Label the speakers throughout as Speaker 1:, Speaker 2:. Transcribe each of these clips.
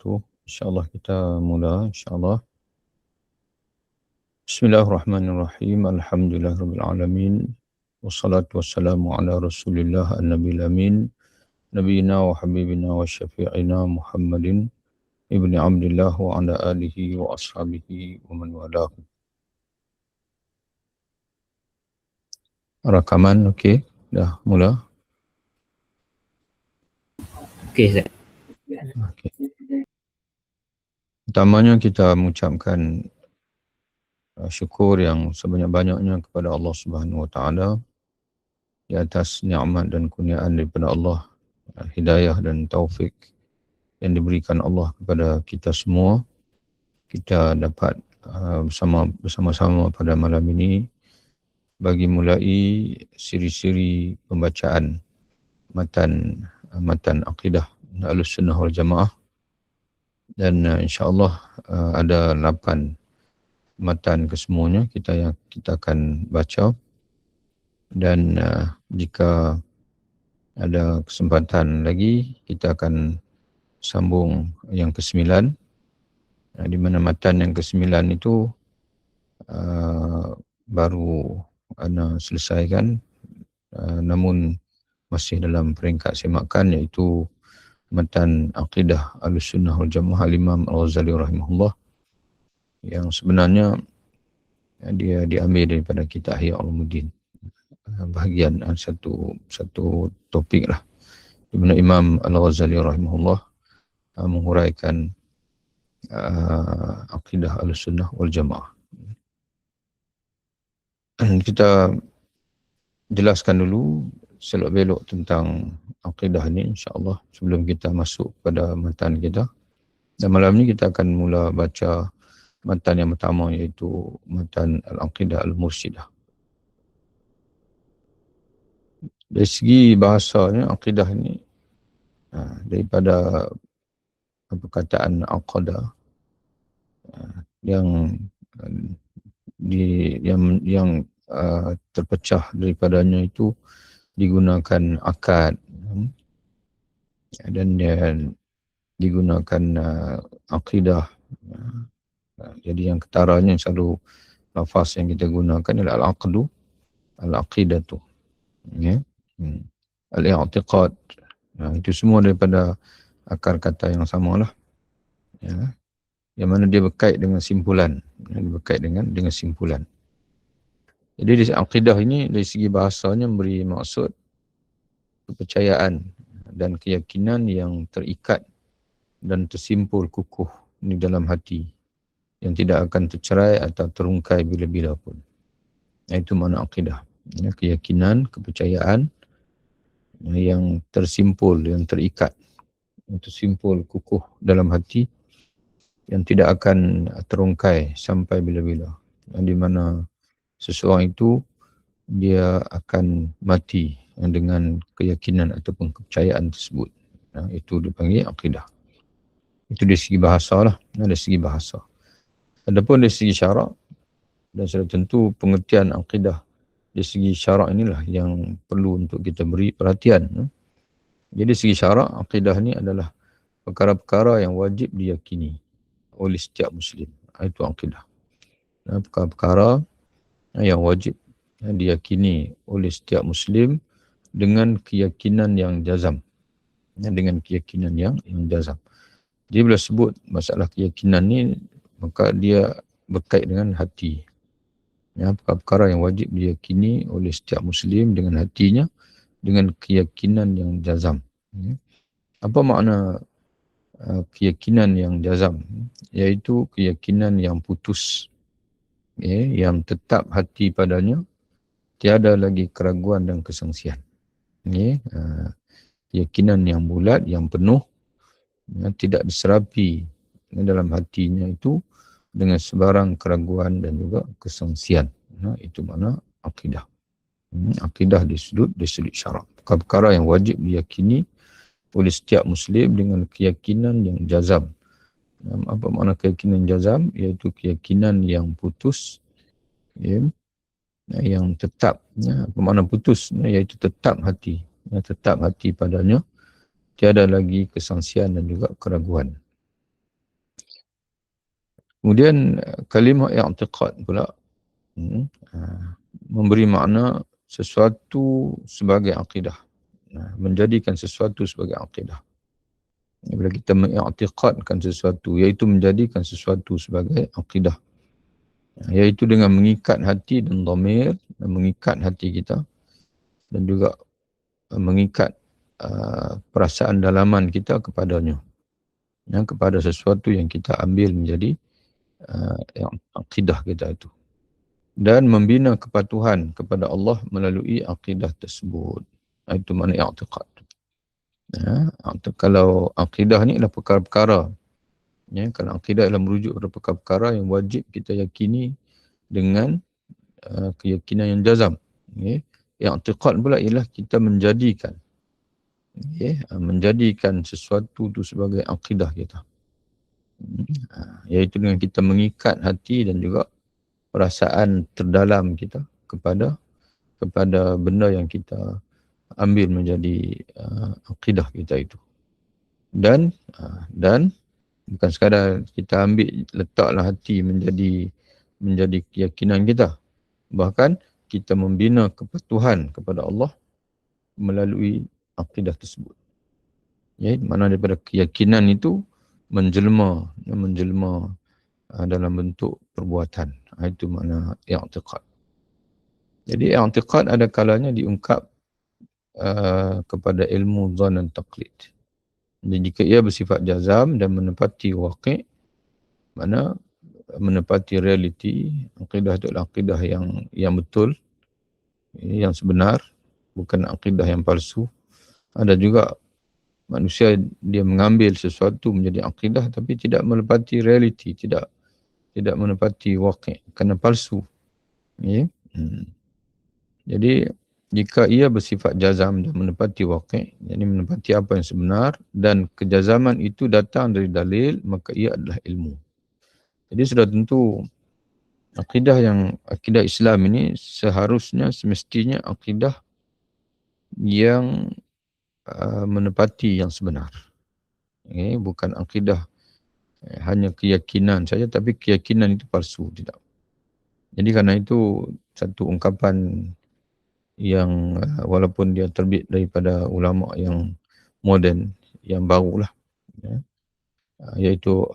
Speaker 1: wabarakatuh. InsyaAllah kita mula, insyaAllah. Bismillahirrahmanirrahim. Alhamdulillahirrahmanirrahim. Wassalatu wassalamu ala rasulillah an-nabil amin. Nabiyina wa habibina wa syafi'ina Muhammadin ibni Abdillah wa ala alihi wa ashabihi wa man walahu. Rakaman, okey. Dah mula.
Speaker 2: Okey, Ustaz.
Speaker 1: Okay. Pertamanya kita mengucapkan syukur yang sebanyak-banyaknya kepada Allah Subhanahu Wa Taala di atas nikmat dan kurniaan daripada Allah, hidayah dan taufik yang diberikan Allah kepada kita semua. Kita dapat bersama-sama pada malam ini bagi mulai siri-siri pembacaan matan akidah Ahlussunnah wal Jamaah, dan insya-Allah ada 8 matan kesemuanya kita akan baca, dan jika ada kesempatan lagi kita akan sambung yang ke-9, di mana matan yang ke-9 itu baru ana selesaikan, namun masih dalam peringkat semakan, iaitu matan Aqidah Ahlussunnah wal Jamaah Imam Al-Ghazali rahimahullah, yang sebenarnya dia diambil daripada kitab Ihya Ulumuddin, bahagian satu topik lah, di mana Imam Al-Ghazali rahimahullah menguraikan Aqidah Ahlussunnah wal Jamaah. Kita jelaskan dulu selok-belok tentang akidah ni, insya-Allah, sebelum kita masuk pada matan kita. Dan malam ni kita akan mula baca matan yang pertama, iaitu matan Al-Aqidah Al-Mursyidah. Dari segi bahasanya, akidah ni daripada perkataan aqada, yang terpecah daripadanya itu digunakan akad, dan digunakan akidah. Jadi yang ketaranya selalu lafaz yang kita gunakan adalah al-aqdu, al-aqidatu, ya. Al-i'tiqad, itu semua daripada akar kata yang samalah, ya. Yang mana dia berkait dengan simpulan, dengan simpulan. Jadi di akidah ini dari segi bahasanya memberi maksud kepercayaan dan keyakinan yang terikat dan tersimpul kukuh di dalam hati, yang tidak akan tercerai atau terungkai bila-bila pun. Itu makna akidah. Ya, keyakinan, kepercayaan yang tersimpul, yang terikat, yang tersimpul kukuh dalam hati, yang tidak akan terungkai sampai bila-bila. Di mana seseorang itu dia akan mati dengan keyakinan ataupun kepercayaan tersebut. Itu dipanggil akidah. Itu dari segi bahasa lah, dari segi bahasa. Adapun dari segi syarak, dan sudah tentu pengertian akidah dari segi syarak inilah yang perlu untuk kita beri perhatian. Jadi segi syarak, akidah ni adalah perkara-perkara yang wajib diyakini oleh setiap Muslim. Itu akidah. Perkara-perkara yang wajib diyakini oleh setiap Muslim dengan keyakinan yang jazam. Dengan keyakinan yang jazam. Dia bila sebut masalah keyakinan ni, maka dia berkait dengan hati. Perkara-perkara yang wajib diyakini oleh setiap Muslim dengan hatinya, dengan keyakinan yang jazam. Apa makna keyakinan yang jazam? Iaitu keyakinan yang putus, yang tetap hati padanya, tiada lagi keraguan dan kesangsian. Keyakinan yang bulat, yang penuh, tidak diserapi dalam hatinya itu dengan sebarang keraguan dan juga kesangsian. Itu makna akidah. Akidah di sudut syarak. Perkara yang wajib diyakini oleh setiap Muslim dengan keyakinan yang jazam. Apa makna keyakinan jazam? Iaitu keyakinan yang putus, yang tetap. Apa makna putus? Iaitu tetap hati. Tetap hati padanya, tiada lagi kesangsian dan juga keraguan. Kemudian kalimah i'tiqad pula memberi makna sesuatu sebagai akidah. Menjadikan sesuatu sebagai akidah. Bila kita mengiktikadkan sesuatu, iaitu menjadikan sesuatu sebagai akidah. Iaitu dengan mengikat hati dan dhamir, mengikat hati kita dan juga mengikat perasaan dalaman kita kepadanya. Kepada sesuatu yang kita ambil menjadi akidah kita itu. Dan membina kepatuhan kepada Allah melalui akidah tersebut. Itu makna i'tiqad. Kalau akidah ni adalah perkara-perkara. Kalau akidah adalah merujuk pada perkara-perkara yang wajib kita yakini dengan keyakinan yang jazam. I'tiqad pula ialah kita menjadikan sesuatu itu sebagai akidah kita. Iaitu dengan kita mengikat hati dan juga perasaan terdalam kita kepada benda yang kita ambil menjadi akidah kita itu. Dan bukan sekadar kita ambil letaklah hati menjadi keyakinan kita. Bahkan kita membina kepatuhan kepada Allah melalui akidah tersebut. Mana daripada keyakinan itu menjelma dalam bentuk perbuatan. Itu makna i'tiqad. Jadi i'tiqad ada kalanya diungkap kepada ilmu dhan dan taqlid. Jadi jika ia bersifat jazam dan menepati waqi', mana menepati realiti, akidah itu adalah akidah yang betul, yang sebenar, bukan akidah yang palsu. Ada juga manusia dia mengambil sesuatu menjadi akidah tapi tidak menepati realiti, tidak menepati waqi' kerana palsu. Jadi jika ia bersifat jazam dan menepati waqi', jadi menepati apa yang sebenar dan kejazaman itu datang dari dalil, maka ia adalah ilmu. Jadi sudah tentu akidah Islam ini semestinya akidah yang menepati yang sebenar. Bukan akidah hanya keyakinan saja, tapi keyakinan itu palsu, tidak. Jadi kerana itu satu ungkapan yang walaupun dia terbit daripada ulama yang moden, yang barulah, iaitu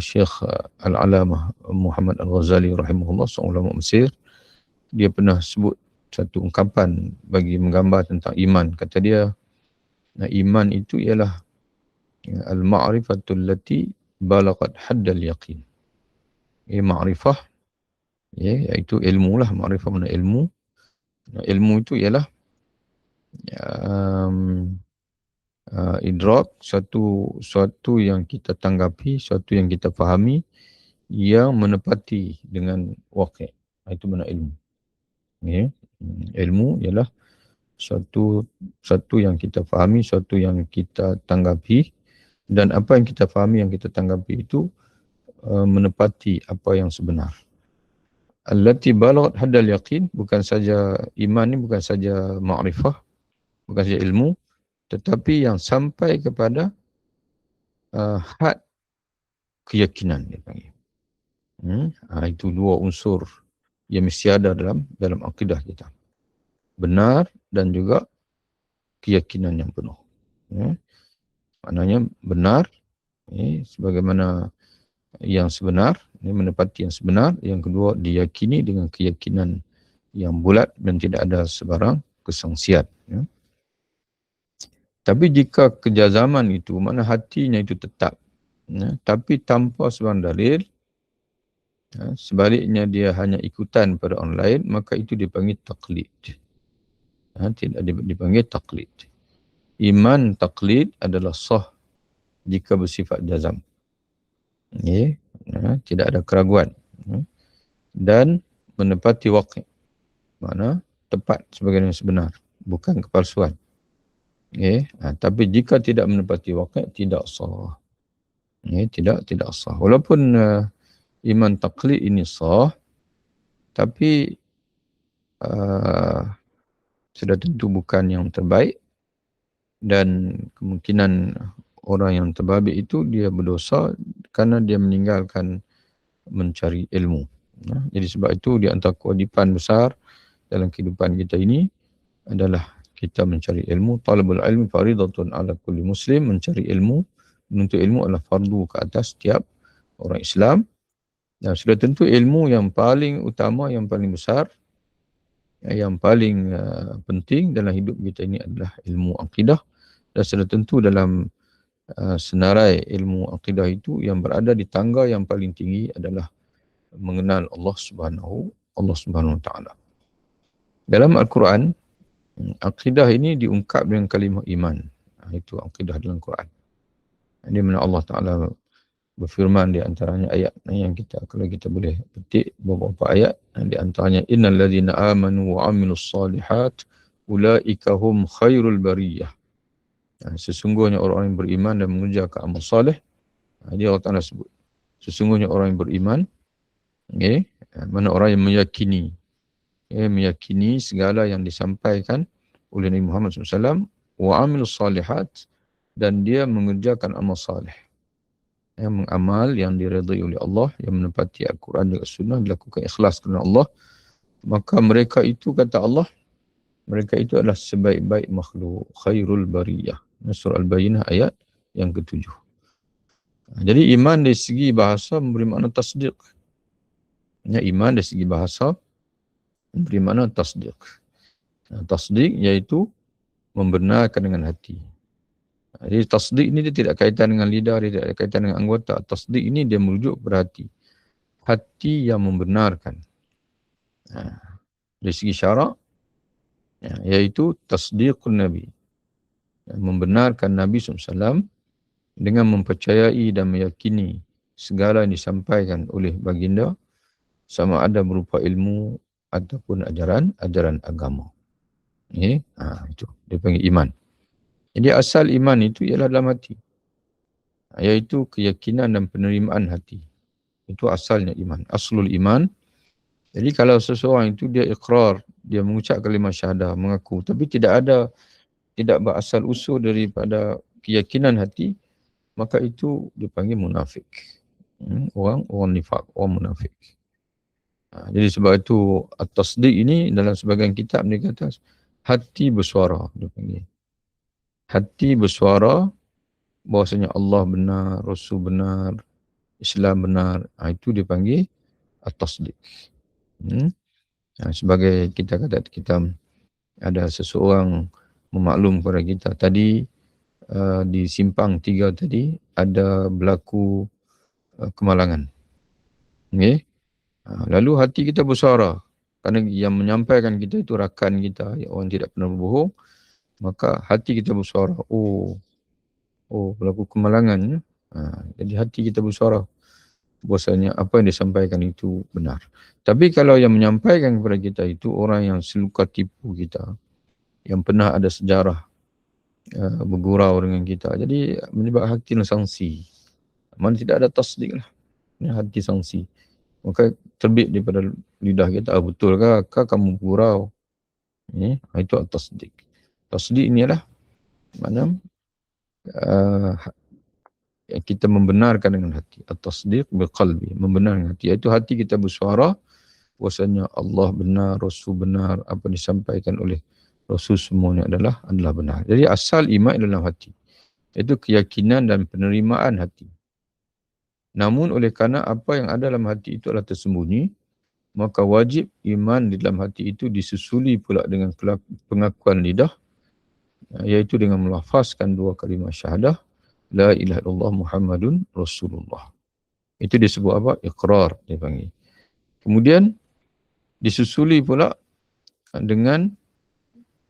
Speaker 1: Syekh Al-Alamah Muhammad Al-Ghazali rahimahullah, seorang ulama Mesir. Dia pernah sebut satu ungkapan bagi menggambar tentang iman. Kata dia, iman itu ialah al-ma'rifatul lati balaghat haddal yaqin. Ma'rifah, iaitu ilmu lah. Ma'rifah mana ilmu. Ilmu itu ialah idrak, suatu yang kita tanggapi, suatu yang kita fahami, yang menepati dengan waqi'. Itu mana ilmu. Ilmu ialah suatu yang kita fahami, suatu yang kita tanggapi, dan apa yang kita fahami, yang kita tanggapi itu menepati apa yang sebenar. Allati balaghat haddal yaqin, bukan saja iman ni, bukan saja ma'rifah, bukan saja ilmu, tetapi yang sampai kepada had keyakinan, dia panggil. Itu dua unsur yang mesti ada dalam akidah kita. Benar dan juga keyakinan yang penuh. Maknanya benar, sebagaimana yang sebenar, menepati yang sebenar. Yang kedua, diyakini dengan keyakinan yang bulat dan tidak ada sebarang kesangsian. Tapi jika kejazaman itu, mana hatinya itu tetap, tapi tanpa sebarang dalil, sebaliknya dia hanya ikutan pada orang lain, maka itu dipanggil taqlid. Tidak dipanggil taqlid. Iman taqlid adalah sah jika bersifat jazam. Tidak ada keraguan. Dan menepati waqi'. Mana tepat sebagaimana sebenar, bukan kepalsuan. Tapi jika tidak menepati waqi', tidak sah. Tidak sah. Walaupun iman taqlid ini sah, tapi sudah tentu bukan yang terbaik, dan kemungkinan orang yang terbabit itu dia berdosa kerana dia meninggalkan mencari ilmu. Jadi sebab itu di antara kewajipan besar dalam kehidupan kita ini adalah kita mencari ilmu. Talabul ilmi faridatun ala kulli muslim. Mencari ilmu, menuntut ilmu adalah fardu ke atas setiap orang Islam. Dan sudah tentu ilmu yang paling utama, yang paling besar, yang paling penting dalam hidup kita ini adalah ilmu akidah. Dan sudah tentu dalam senarai ilmu akidah itu yang berada di tangga yang paling tinggi adalah mengenal Allah Subhanahu wa taala. Dalam Al-Quran, akidah ini diungkap dengan kalimah iman. Itu akidah dalam Quran. Di mana Allah Taala berfirman di antaranya ayat yang kalau kita boleh petik beberapa ayat, di antaranya innal ladzina amanu wa amilus solihat ulaika hum khairul bariyah. Sesungguhnya orang yang beriman dan mengerjakan amal soleh, dia Allah Taala sebut. Sesungguhnya orang yang beriman, mana orang yang meyakini segala yang disampaikan oleh Nabi Muhammad SAW, wa amilus solihat, dan dia mengerjakan amal salih. Yang mengamal yang diredai oleh Allah, yang menepati Al-Quran dan Sunnah, dilakukan ikhlas kerana Allah, maka mereka itu, kata Allah, mereka itu adalah sebaik-baik makhluk, khairul bariyah. Surah Al-Bayyinah ayat yang ke-7. Jadi iman dari segi bahasa memberi makna tasdiq. Iman dari segi bahasa memberi makna tasdiq. Tasdiq iaitu membenarkan dengan hati. Jadi tasdiq ini dia tidak kaitan dengan lidah, dia tidak kaitan dengan anggota. Tasdiq ini dia merujuk berhati. Hati yang membenarkan. Dari segi syarak, iaitu tasdiqun Nabi. Membenarkan Nabi SAW dengan mempercayai dan meyakini segala yang disampaikan oleh baginda, sama ada berupa ilmu ataupun ajaran agama. Itu dia panggil iman. Jadi asal iman itu ialah dalam hati. Iaitu keyakinan dan penerimaan hati. Itu asalnya iman. Aslul iman. Jadi kalau seseorang itu dia iqrar, dia mengucap kalimah syahadah, mengaku, tapi tidak berasal usul daripada keyakinan hati, maka itu dipanggil munafik. Orang nifaq, orang munafik. Jadi sebab itu at-tasdiq ini dalam sebahagian kitab dia kata hati bersuara, dia panggil. Hati bersuara bahawasanya Allah benar, Rasul benar, Islam benar. Itu dipanggil at-tasdiq. Sebagai kita kata, kita ada seseorang memaklum kepada kita tadi, di simpang 3 tadi ada berlaku kemalangan. Lalu hati kita bersuara, kerana yang menyampaikan kita itu rakan kita, orang tidak pernah berbohong, maka hati kita bersuara, oh berlaku kemalangan. Jadi hati kita bersuara bahasanya apa yang disampaikan itu benar. Tapi kalau yang menyampaikan kepada kita itu orang yang seluka tipu kita, yang pernah ada sejarah bergurau dengan kita, jadi menyebab hati sangsi. Mana tidak ada tasdik lah, hati sangsi. Maka terbit daripada lidah kita, betulkah kamu bergurau? Itu tasdik. Tasdik ini adalah mana kita membenarkan dengan hati. At-tasdiq biqalbi, membenarkan hati. Iaitu hati kita bersuara bahwasanya Allah benar, Rasul benar, apa disampaikan oleh Rasul semuanya adalah benar. Jadi asal iman dalam hati. Itu keyakinan dan penerimaan hati. Namun oleh kerana apa yang ada dalam hati itu adalah tersembunyi, maka wajib iman di dalam hati itu disusuli pula dengan pengakuan lidah, iaitu dengan melafazkan 2 kalimah syahadah, la ilaha illallah Muhammadun Rasulullah. Itu disebut apa? Iqrar dia panggil. Kemudian disusuli pula dengan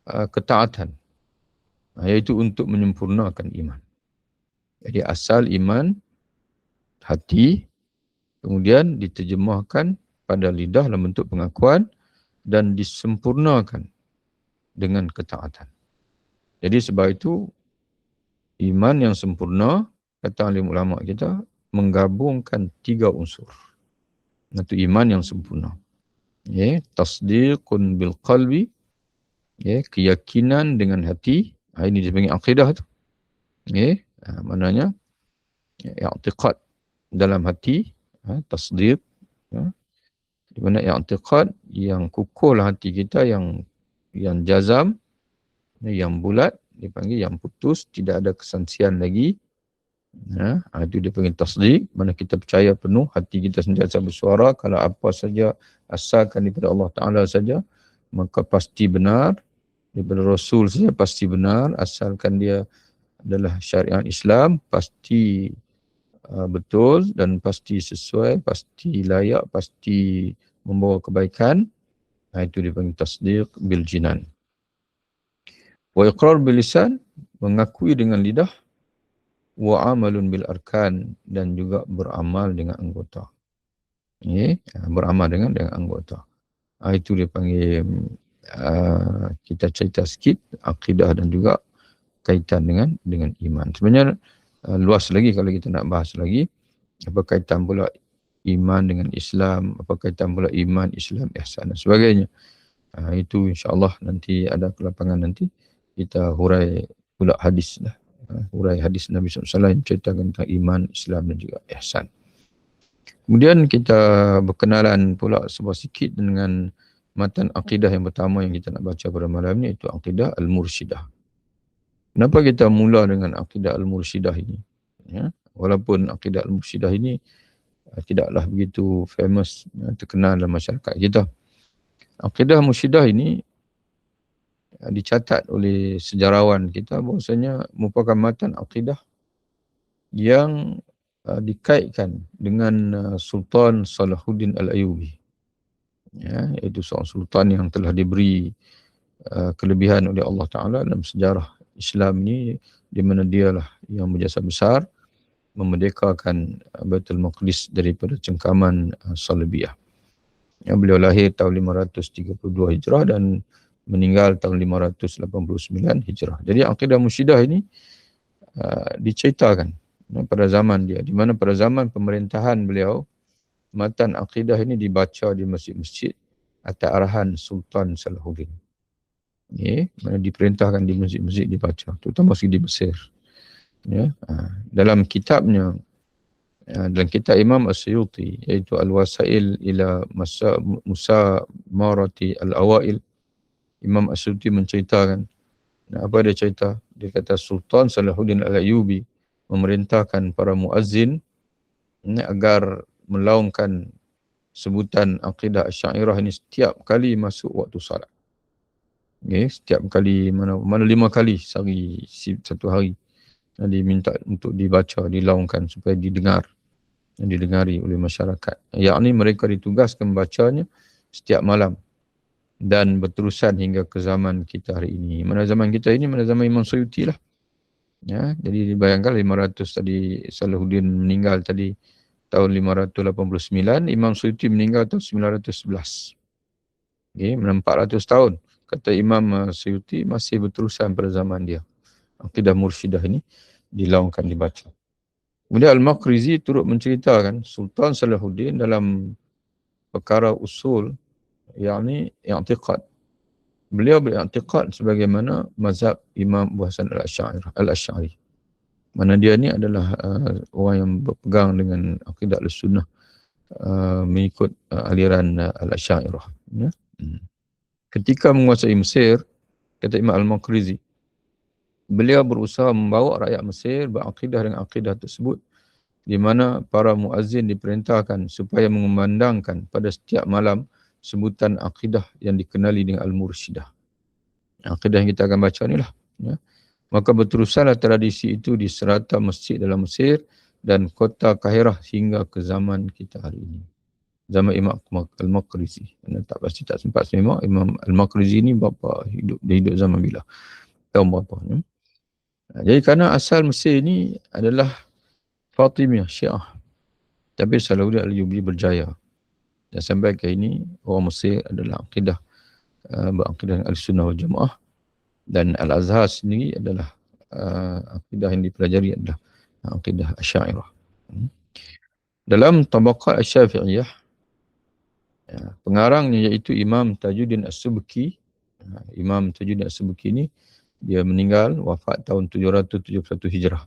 Speaker 1: ketaatan, iaitu untuk menyempurnakan iman. Jadi asal iman hati, kemudian diterjemahkan pada lidah dalam bentuk pengakuan dan disempurnakan dengan ketaatan. Jadi sebab itu iman yang sempurna, kata alim ulama kita, menggabungkan 3 unsur. Itu iman yang sempurna. Tasdiqun bil qalbi, keyakinan dengan hati. Ini dipanggil akidah tu. Maknanya i'tiqad dalam hati, tasdiq, di mana i'tiqad yang kukuhlah hati kita, yang jazam, yang bulat, dipanggil yang putus, tidak ada kesansian lagi. Itu dia panggil tasdiq, mana kita percaya penuh, hati kita sentiasa bersuara, kalau apa saja asalkan daripada Allah Ta'ala saja, maka pasti benar, daripada Rasul saja pasti benar, asalkan dia adalah syariat Islam, pasti betul dan pasti sesuai, pasti layak, pasti membawa kebaikan. Itu dipanggil tasdiq bil jinan. Wa iqrar bil lisan, mengakui dengan lidah, wa amalun bil arkan, dan juga beramal dengan anggota. Beramal dengan anggota. Itu dia panggil, kita cerita sikit akidah dan juga kaitan dengan iman. Sebenarnya luas lagi kalau kita nak bahas lagi, apa kaitan pula iman dengan Islam, apa kaitan pula iman, Islam, ihsan dan sebagainya. Itu insya-Allah nanti ada kelapangan, nanti kita hurai pula hadis lah. Hurai hadis Nabi SAW yang ceritakan tentang iman, Islam dan juga ihsan. Kemudian kita berkenalan pula sebuah sikit dengan matan akidah yang pertama yang kita nak baca pada malam ni, iaitu akidah Al-Mursyidah. Kenapa kita mula dengan akidah Al-Mursyidah ini? Walaupun akidah Al-Mursyidah ini tidaklah begitu famous, terkenal dalam masyarakat kita. Akidah Mursyidah ini dicatat oleh sejarawan kita bahawasanya merupakan matan akidah yang dikaitkan dengan Sultan Salahuddin Al-Ayyubi. Iaitu seorang sultan yang telah diberi kelebihan oleh Allah Ta'ala dalam sejarah Islam ni, di mana dialah yang berjasa besar memerdekakan Baitul Maqdis daripada cengkaman Salibiyah. Beliau lahir tahun 532 Hijrah dan meninggal tahun 589 Hijrah. Jadi akidah Mursyidah ini diceritakan pada zaman dia, di mana pada zaman pemerintahan beliau, matan akidah ini dibaca di masjid-masjid atas arahan Sultan Salahuddin. Mana diperintahkan di masjid-masjid dibaca, terutama di Mesir. Dalam kitabnya, dalam kitab Imam As-Suyuti, iaitu Al-Wasail ila Musa Marati Al-Awail, Imam As-Suyuti menceritakan, apa dia cerita? Dia kata Sultan Salahuddin Al-Ayyubi memerintahkan para muazzin agar melaungkan sebutan akidah Asy'ariyah ini setiap kali masuk waktu salat. Setiap kali, mana 5 kali sehari, satu hari, diminta untuk dibaca, dilaungkan supaya didengari oleh masyarakat. Yakni mereka ditugaskan membacanya setiap malam dan berterusan hingga ke zaman kita hari ini. Mana zaman kita ini, mana zaman Imam Suyuti lah. Jadi dibayangkan 500 tadi, Salahuddin meninggal tadi tahun 589, Imam Suyuti meninggal tahun 911. 400 tahun. Kata Imam Suyuti masih berterusan pada zaman dia. Akidah Mursyidah ini dilaungkan, dibaca. Kemudian Al-Maqrizi turut menceritakan Sultan Salahuddin dalam perkara usul, yakni i'tiqad. Beliau beriktikad sebagaimana mazhab Imam Abu Hasan Al-Asy'ari. Mana dia ni adalah orang yang berpegang dengan akidah Al-Sunnah, mengikut aliran Al-Asy'ariyah. Ketika menguasai Mesir, kata Imam Al-Maqrizi, beliau berusaha membawa rakyat Mesir berakidah dengan akidah tersebut, di mana para muazzin diperintahkan supaya mengumandangkan pada setiap malam sebutan akidah yang dikenali dengan Al-Mursyidah. Akidah yang kita akan baca ni lah. Maka berterusanlah tradisi itu di serata masjid dalam Mesir dan kota Kahirah hingga ke zaman kita hari ini. Zaman Imam Al-Maqrizi. Tak pasti, tak sempat saya Imam Al-Maqrizi ni berapa hidup, dia hidup zaman bila? Tahun berapa? Jadi kerana asal Mesir ni adalah Fatimiyah, Syiah. Tapi Salahuddin Al-Ayyubi berjaya. Dan sampai ke ini, orang Mesir adalah akidah, berakidah Al-Sunnah wal Jamaah. Dan Al-Azhar sendiri adalah akidah yang dipelajari adalah akidah Asy'ariyah. Dalam Tabaqat Asy-Syafi'iyah, pengarangnya iaitu Imam Tajuddin As-Subki. Imam Tajuddin As-Subki ini dia meninggal, wafat tahun 771 Hijrah.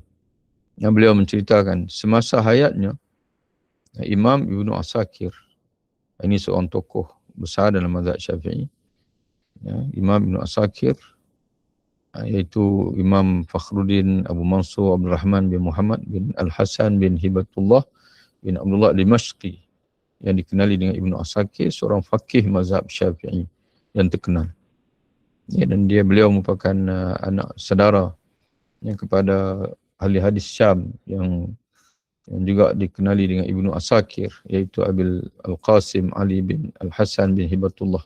Speaker 1: Yang beliau menceritakan semasa hayatnya, Imam Ibnu Asakir. Ini seorang tokoh besar dalam mazhab Syafi'i. Imam Ibnu Asakir, iaitu Imam Fakhruddin Abu Mansur Abdul Rahman bin Muhammad bin Al-Hasan bin Hibatullah bin Abdullah Dimashqi, yang dikenali dengan Ibnu Asakir, seorang faqih mazhab Syafi'i yang terkenal. Dan beliau merupakan anak saudara kepada ahli hadis Syam yang juga dikenali dengan Ibnu Asakir, iaitu Abil Al-Qasim Ali bin Al-Hasan bin Hibatullah.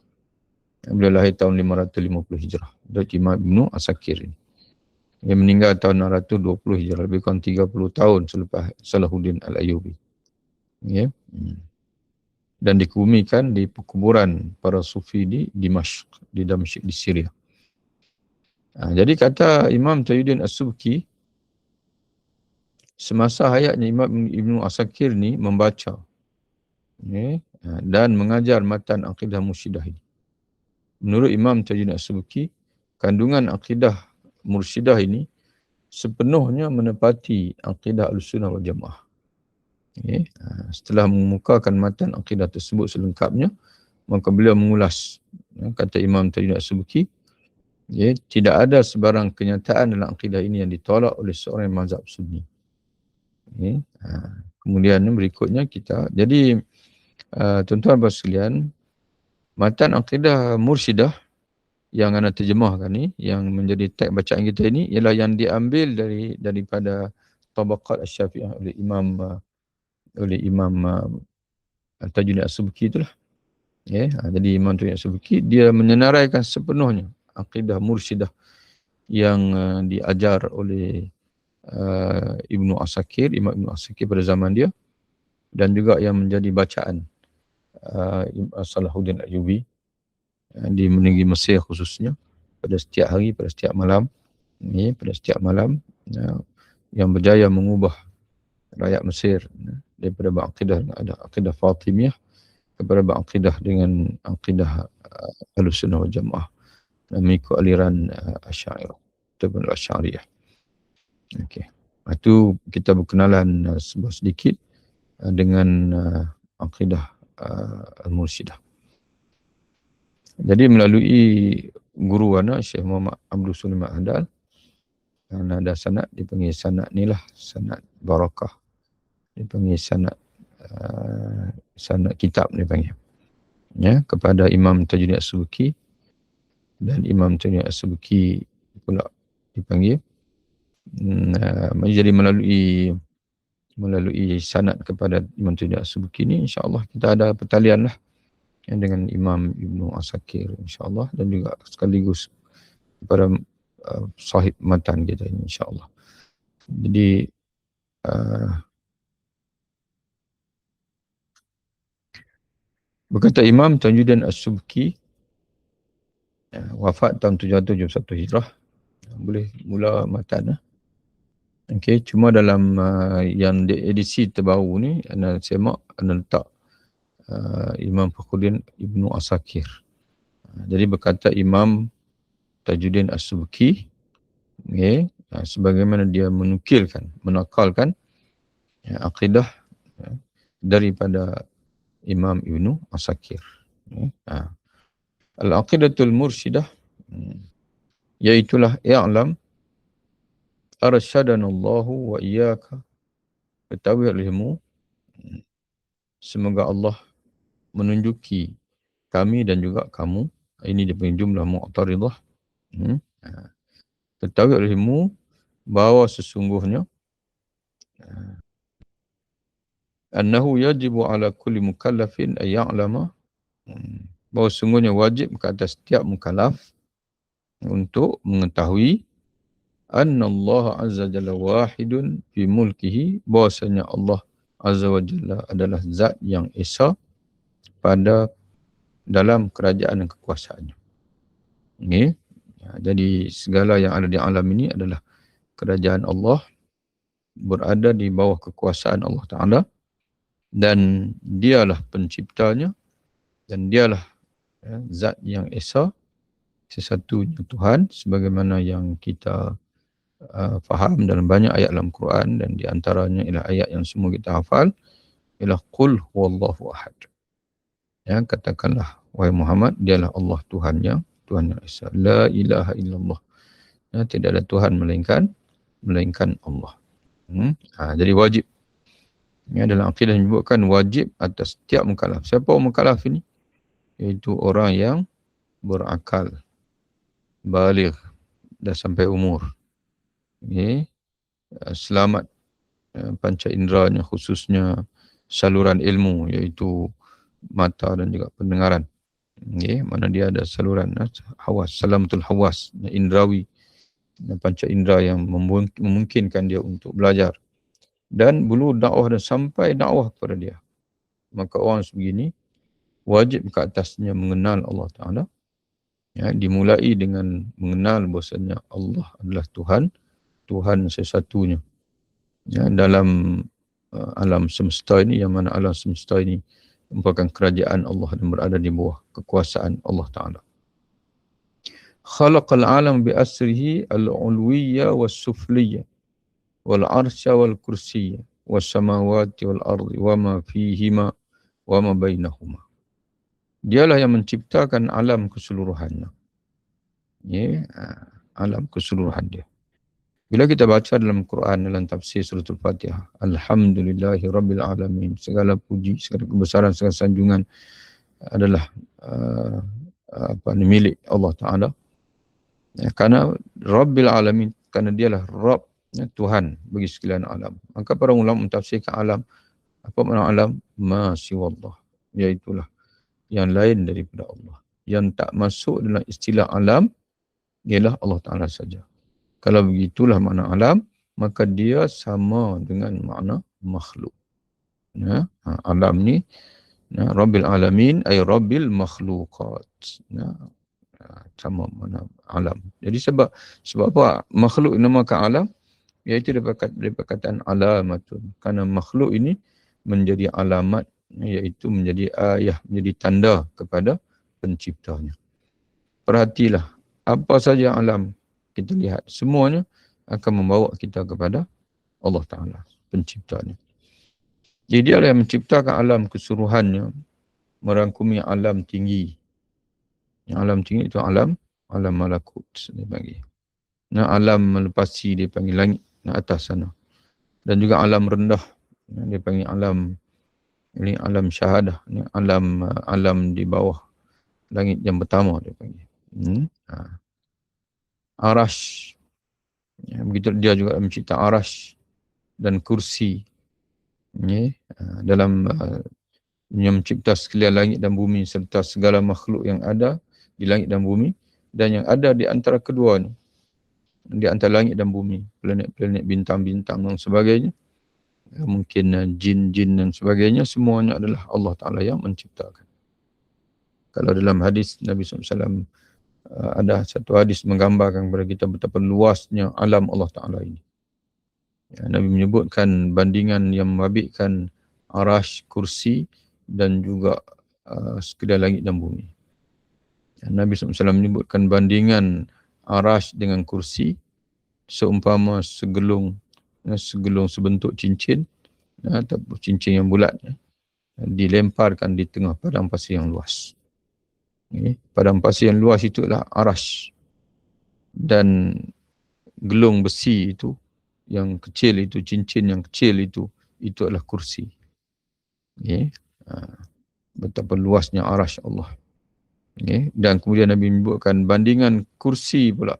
Speaker 1: Beliau lahir tahun 550 Hijrah. Dari Imam Ibnu Asakir ini. Dia meninggal tahun 620 Hijrah, lebih kurang 30 tahun selepas Salahuddin Al-Ayyubi. Ya. Dan dikebumikan di perkuburan para sufi di Dimashq, di Damsyik, di Syria. Jadi kata Imam Tajuddin As-Subki, semasa hayatnya Imam Ibnu Asakir ni membaca dan mengajar matan akidah mursyidah ini. Menurut Imam Tajuddin As-Subki, kandungan akidah mursyidah ini sepenuhnya menepati akidah Ahlussunnah wal Jamaah. Setelah mengemukakan matan akidah tersebut selengkapnya, maka beliau mengulas, kata Imam Tajuddin As-Subki, tidak ada sebarang kenyataan dalam akidah ini yang ditolak oleh seorang mazhab Sunni. Kemudian berikutnya jadi tuan-tuan dan sekalian, matan akidah mursyidah yang anda terjemahkan ni, yang menjadi teks bacaan kita ini, ialah yang diambil daripada Tabaqat Asy-Syafi'iyah oleh Imam Tajuddin As-Subki itulah. Jadi Imam Tajuddin As-Subki dia menyenaraikan sepenuhnya akidah mursyidah yang diajar oleh Ibnu Asakir, Imam Ibnu Asakir pada zaman dia, dan juga yang menjadi bacaan Salahuddin Al-Ayyubi di negeri Mesir khususnya, pada setiap hari, pada setiap malam, yang berjaya mengubah rakyat Mesir daripada berakidah dengan akidah Fatimiyah kepada berakidah dengan akidah Ahlussunnah wal Jamaah, mengikut aliran Asy'ariyah ataupun Asy'ariyah. Okey. Itu kita berkenalan sedikit dengan akidah Al-Mursyidah. Jadi melalui guru anak Syekh Muhammad Abdul Sulaiman Adal, ada sanad, dipanggil sanad ni lah, sanad barakah. Dipanggil sanad kitab dipanggil. Kepada Imam Tajuddin As-Subki, dan Imam Tajuddin As-Subki pula dipanggil. Jadi melalui sanad kepada Imam Tajuddin As-Subki ni, insya-Allah kita ada pertalian lah dengan Imam Ibnu Asakir, insya-Allah, dan juga sekaligus kepada sahib matan kita ini, insya-Allah. Jadi berkata Imam Tajuddin As-Subki, wafat tahun 771 Hijrah. Boleh mula matan lah. Okey, cuma dalam yang edisi terbaru ni, anda semak, anda letak Imam Fakhruddin Ibnu Asakir. Jadi berkata Imam Tajuddin As-Subki, sebagaimana dia menakalkan akidah daripada Imam Ibnu Asakir. Al-aqidatul mursyidah, iaitulah i'lam arsyadanallahu wa iyyaka, ketahui olehmu, semoga Allah menunjuki kami dan juga kamu. Ini dia punya jumlah mu'taridah. Ketahui olehmu bahawa sesungguhnya annahu yajibu ala kulli mukallafin ay ya'lama, bahawa sesungguhnya wajib ke atas setiap mukallaf untuk mengetahui anna Allah azza jalla wahidun fi mulkihi, bahwasanya Allah azza wa jalla adalah zat yang esa pada dalam kerajaan dan kekuasaannya. Jadi segala yang ada di alam ini adalah kerajaan Allah, berada di bawah kekuasaan Allah Ta'ala, dan dialah penciptanya, dan dialah zat yang esa, sesatunya Tuhan, sebagaimana yang kita faham dalam banyak ayat dalam Quran, dan di antaranya ialah ayat yang semua kita hafal, ialah qul huwallahu ahad. Ya, katakanlah wahai Muhammad, dialah Allah Tuhannya, Tuhan yang esa. La ilaha illallah. Ya, tidak ada Tuhan melainkan Allah. Jadi wajib. Ya, dalam akidah menyebutkan wajib atas setiap mukallaf. Siapa orang mukallaf ini? Iaitu orang yang berakal, baligh, dah sampai umur. Okay. Selamat panca inderanya, khususnya saluran ilmu, iaitu mata dan juga pendengaran. Okay. Mana dia ada saluran hawas, salamatul hawas, indrawi, panca indera yang memungkinkan dia untuk belajar. Dan bulu dakwah dan sampai dakwah kepada dia. Maka orang sebegini wajib ke atasnya mengenal Allah Ta'ala. Ya, dimulai dengan mengenal bahasanya Allah adalah Tuhan, Tuhan sesatunya. Ya, dalam alam semesta ini, yang mana alam semesta ini merupakan kerajaan Allah dan berada di bawah kekuasaan Allah Ta'ala. Khalaqal alam bi asrihi al-ulwiyya was-sufliyya wal-arsya wal-kursiyya was-samawati wal-ardi wa ma fihima wa ma bainahuma. Dialah yang menciptakan alam keseluruhannya. Ya, alam keseluruhan dia. Bila kita baca dalam Quran, dalam tafsir suratul Fatihah, Alhamdulillahi Rabbil Alamin, segala puji, segala kebesaran, segala sanjungan adalah milik Allah Ta'ala. Ya, karena Rabbil Alamin, karena dialah Rabb, ya, Tuhan bagi sekalian alam. Maka para ulama mentafsirkan alam, apa makna alam? Ma siwallah, iaitulah yang lain daripada Allah. Yang tak masuk dalam istilah alam ialah Allah Ta'ala saja. Kalau begitulah makna alam, maka dia sama dengan makna makhluk. Ya, alam ni, ya, Rabbil Alamin ay Rabbil Makhluqat. Ya, sama makna alam. Jadi sebab apa makhluk dinamakan alam? Iaitu daripada perkataan alamatun. Kerana makhluk ini menjadi alamat, iaitu menjadi ayah, menjadi tanda kepada penciptanya. Perhatilah, apa saja alam kita lihat, semuanya akan membawa kita kepada Allah Ta'ala, penciptanya. Jadi dia yang menciptakan alam keseluruhannya, merangkumi alam tinggi. Yang alam tinggi itu alam malakut, dia panggil. Nah, alam melepasi, dia panggil langit atas sana. Dan juga alam rendah, dia panggil alam, ini alam syahadah, ini alam di bawah langit yang pertama, dia panggil. Arash, ya, begitu dia juga mencipta arash dan kursi. Ya, dalam yang mencipta sekalian langit dan bumi serta segala makhluk yang ada di langit dan bumi dan yang ada di antara keduanya, di antara langit dan bumi, planet-planet, bintang-bintang dan sebagainya, mungkin jin-jin dan sebagainya, semuanya adalah Allah Ta'ala yang menciptakan. Kalau dalam hadis Nabi SAW, ada satu hadis menggambarkan kepada kita betapa luasnya alam Allah Ta'ala ini. Ya, Nabi menyebutkan bandingan yang membabitkan arash, kursi dan juga sekedar langit dan bumi. Ya, Nabi SAW menyebutkan bandingan arash dengan kursi seumpama segelung sebentuk cincin, atau cincin yang bulat, dilemparkan di tengah padang pasir yang luas. Padang pasir yang luas itu adalah arash, dan gelung besi itu yang kecil itu, cincin yang kecil itu adalah kursi. Betapa luasnya arash Allah. Dan kemudian Nabi menyebutkan bandingan kursi pula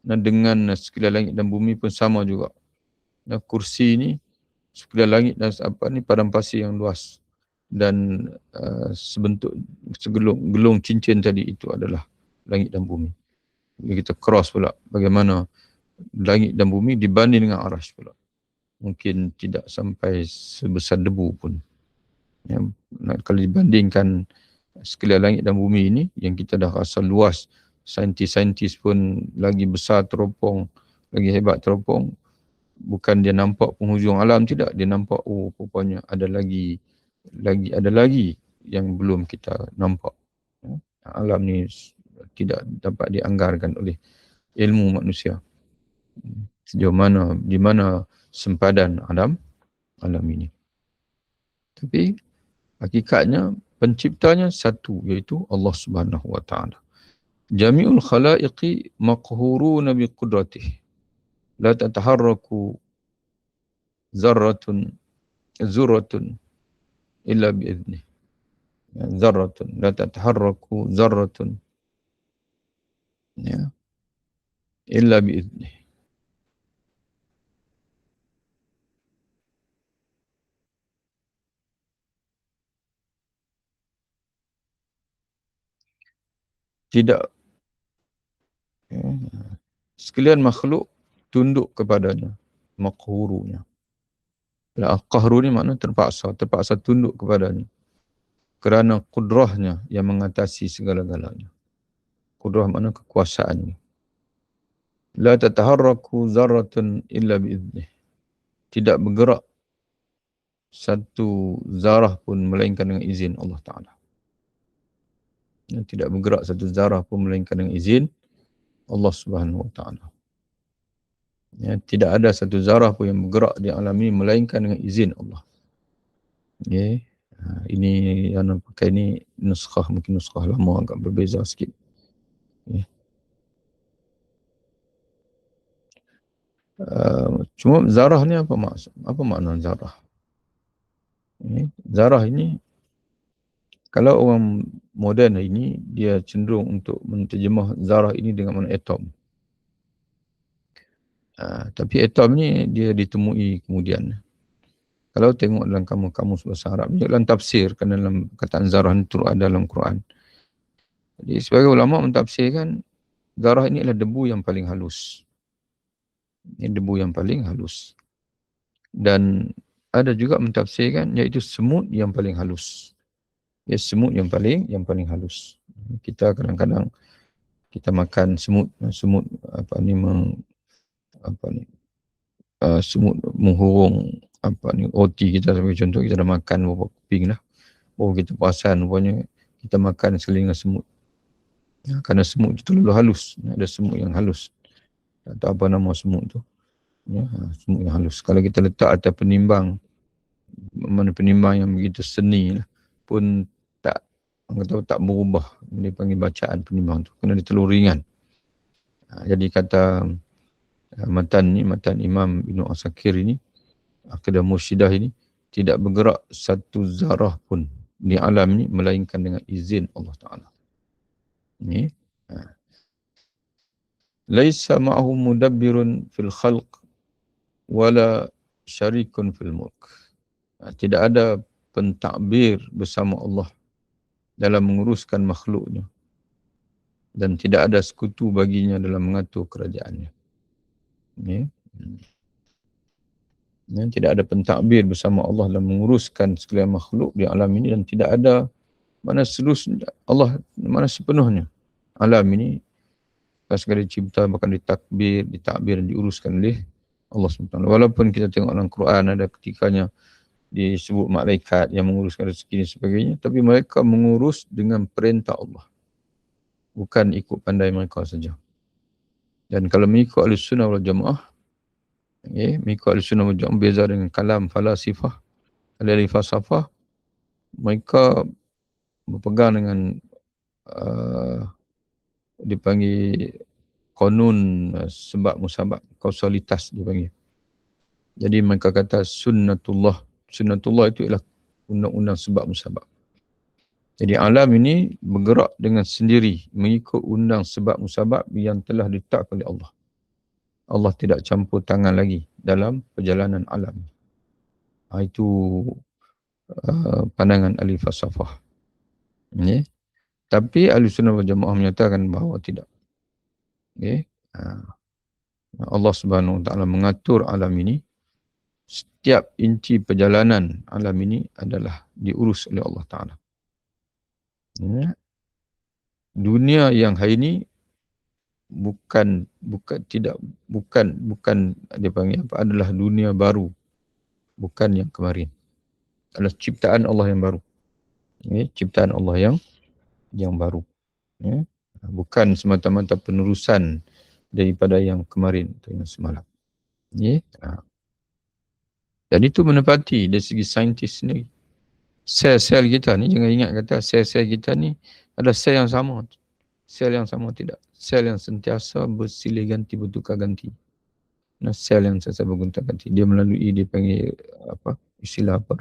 Speaker 1: dengan sekalian langit dan bumi pun sama juga. Kursi ini sekalian langit dan padang pasir yang luas, dan sebentuk gelung cincin tadi itu adalah langit dan bumi. Kita cross pula bagaimana langit dan bumi dibanding dengan arash pula. Mungkin tidak sampai sebesar debu pun. Ya, kalau dibandingkan sekalian langit dan bumi ini, yang kita dah rasa luas, saintis-saintis pun lagi besar teropong, lagi hebat teropong, bukan dia nampak penghujung alam, tidak. Dia nampak, rupanya ada lagi yang belum kita nampak. Alam ni tidak dapat dianggarkan oleh ilmu manusia. Sejauh mana, di mana sempadan alam ini. Tapi hakikatnya penciptanya satu, iaitu Allah Subhanahu wa taala. Jami'ul khalaiqi maqhuruna bi qudratih. La tataharraku zarratun zurratun illa bi idnih. Zarratun la tataharraku zarratun, ya, illa bi idnih. Tidak, ya, sekalian makhluk tunduk kepadanya, maqhurunya. Al-qahru ni makna terpaksa tunduk kepadanya. Kerana kudrahnya yang mengatasi segala-galanya. Kudrah makna kekuasaannya. La tataharraku zarratun illa bi'idnih. Tidak bergerak satu zarah pun melainkan dengan izin Allah Ta'ala. Tidak bergerak satu zarah pun melainkan dengan izin Allah Subhanahu Wa Ta'ala. Ya, tidak ada satu zarah pun yang bergerak di alam ini melainkan dengan izin Allah. Ya, ini yang pakai ni nuskah, mungkin nuskah lama agak berbeza sikit. Ya. Cuma zarah ni apa maksud? Apa makna zarah? Ya, zarah ini, kalau orang moden ini, dia cenderung untuk menterjemah zarah ini dengan makna atom. Tapi atom ni dia ditemui kemudian. Kalau tengok dalam kamus-kamus bahasa Arab, dalam tafsir, kerana dalam kataan zarah ni turut ada dalam Quran. Jadi sebagai ulama mentafsirkan, zarah ini adalah debu yang paling halus. Ini debu yang paling halus. Dan ada juga mentafsirkan, iaitu semut yang paling halus. Ya, semut yang paling halus. Kita kadang-kadang kita makan semut semut menghurung roti kita, sebagai contoh, kita dah makan beberapa keping lah, baru kita perasan rupanya kita makan selingan semut. Ya, kerana semut itu terlalu halus. Ada semut yang halus, tak tahu apa nama semut tu. Ya, semut yang halus. Kalau kita letak atas penimbang, mana penimbang yang begitu seni lah, pun tak, orang kata tak berubah. Dia panggil bacaan penimbang tu, kerana dia terlalu ringan. Jadi kata matan Imam Ibn Asakir ini, Aqidah Mursyidah ini, tidak bergerak satu zarah pun di alam ini melainkan dengan izin Allah Ta'ala. Ini. Laisa ma'ahu mudabbirun fil khalq wala syarikun fil mulk. Tidak ada pentadbir bersama Allah dalam menguruskan makhluknya, dan tidak ada sekutu baginya dalam mengatur kerajaannya. Ya. Ya, tidak ada pentadbir bersama Allah dalam menguruskan sekalian makhluk di alam ini, dan tidak ada mana seluruh Allah, mana sepenuhnya alam ini sekali cipta, bahkan ditakbir dan diuruskan oleh Allah SWT. Walaupun kita tengok dalam Quran ada ketikanya disebut malaikat yang menguruskan rezeki dan sebagainya, tapi mereka mengurus dengan perintah Allah, bukan ikut pandai mereka saja. Dan kalau mengikut Ahlussunnah wal Jamaah, mengikut Ahlussunnah wal Jamaah beza dengan kalam falasifah, ahli falsafah. Mereka berpegang dengan dipanggil konun sebab musabab, kausalitas dipanggil. Jadi mereka kata sunnatullah itu ialah undang-undang sebab musabab. Jadi alam ini bergerak dengan sendiri mengikut undang sebab musabab yang telah ditetapkan oleh Allah. Allah tidak campur tangan lagi dalam perjalanan alam. Itu pandangan ahli falsafah. Okay. Tapi Ahlussunnah wal Jamaah menyatakan bahawa tidak. Okay. Allah Subhanahu Wa Taala mengatur alam ini. Setiap inci perjalanan alam ini adalah diurus oleh Allah Ta'ala. Ya. Dunia yang hari ini bukan dia panggil apa, adalah dunia baru, bukan yang kemarin. Adalah ciptaan Allah yang baru. Ya, ciptaan Allah yang baru. Ya. Bukan semata-mata penerusan daripada yang kemarin atau yang semalam. Ya. Dan itu menepati dari segi saintis sendiri. Sel-sel kita ni, jangan ingat kata sel-sel kita ni adalah sel yang sama. Sel yang sama tidak. Sel yang sentiasa bersilih ganti, bertukar ganti. Nah, sel yang sentiasa bergonta ganti. Dia melalui, dia panggil apa? Istilah apa?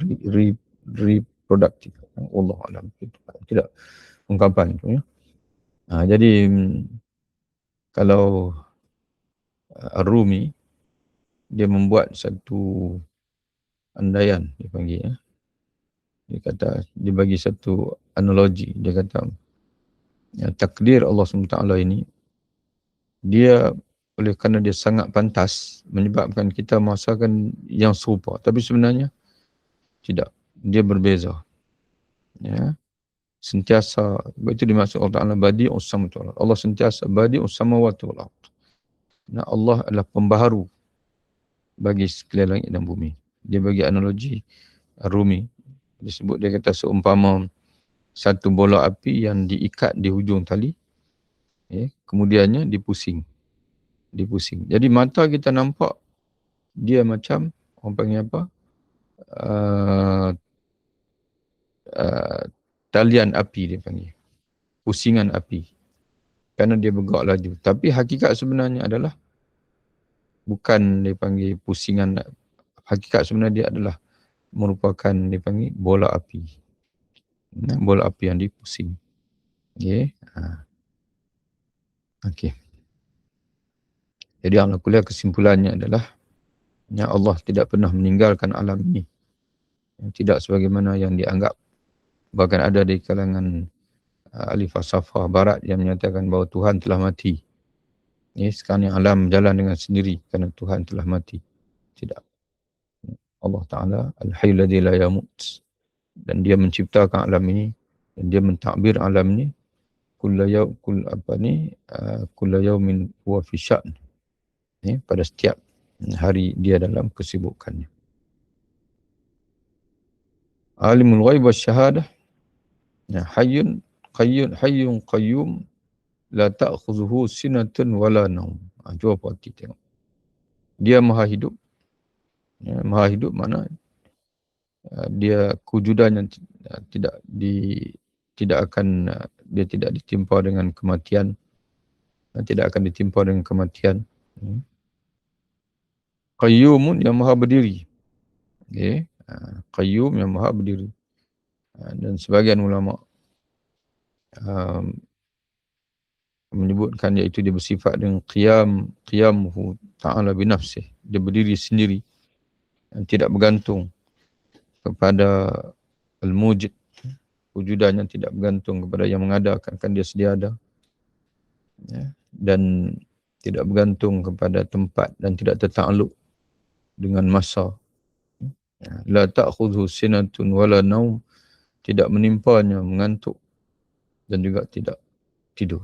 Speaker 1: Reproductive. Allah Alam. Tidak ungkapan tu ya. Jadi kalau Ar-Rumi dia membuat satu andaian, dia panggil ya. Dia kata, dia bagi satu analogi. Dia kata takdir Allah SWT ini, dia oleh kerana dia sangat pantas menyebabkan kita merasakan yang serupa, tapi sebenarnya tidak, dia berbeza ya. Sentiasa, itu dimaksud Allah Ta'ala badi'us samawati wal ardh. Allah sentiasa badi'us samawati wal ardh. Nah, Allah adalah pembaharu bagi sekalian langit dan bumi. Dia bagi analogi Rumi. Disebut, dia kata seumpama satu bola api yang diikat di hujung tali, kemudiannya dipusing. Jadi mata kita nampak dia macam, orang panggil apa? Talian api dia panggil. Pusingan api. Kerana dia bergerak laju. Tapi hakikat sebenarnya adalah bukan dia panggil pusingan. Hakikat sebenarnya dia adalah merupakan dia panggil bola api. Bola api yang dipusing. Okey. Okey. Jadi Allah kuliah kesimpulannya adalah Allah tidak pernah meninggalkan alam ini. Tidak sebagaimana yang dianggap. Bahkan ada di kalangan ahli falsafah barat yang menyatakan bahawa Tuhan telah mati. Sekarang yang alam berjalan dengan sendiri kerana Tuhan telah mati. Tidak. Allah Ta'ala al-hayyul ladzi la yamut. Dan dia menciptakan alam ini dan dia mentakbir alam ini kulla yaumin huwa fi sya'n. Pada setiap hari dia dalam kesibukannya. Alimul ghaib wasyahadah, hayyun qayyum la ta'khuzuhu sinatun wala naum. Cuba perhati tengok. Dia maha hidup. Maha hidup makna dia kewujudan yang tidak akan ditimpa dengan kematian. Tidak akan ditimpa dengan kematian. Qayyumun yang maha berdiri. Qayyum yang maha berdiri. Dan sebagian ulama menyebutkan iaitu dia bersifat dengan qiyamuhu ta'ala binafsih. Dia berdiri sendiri dan tidak bergantung kepada al-mujid, wujudan yang tidak bergantung kepada yang mengadakan, kan dia sedia ada, dan tidak bergantung kepada tempat dan tidak tertakluk dengan masa. La ta'khudhu sinatun wala naum, tidak menimpanya mengantuk dan juga tidak tidur.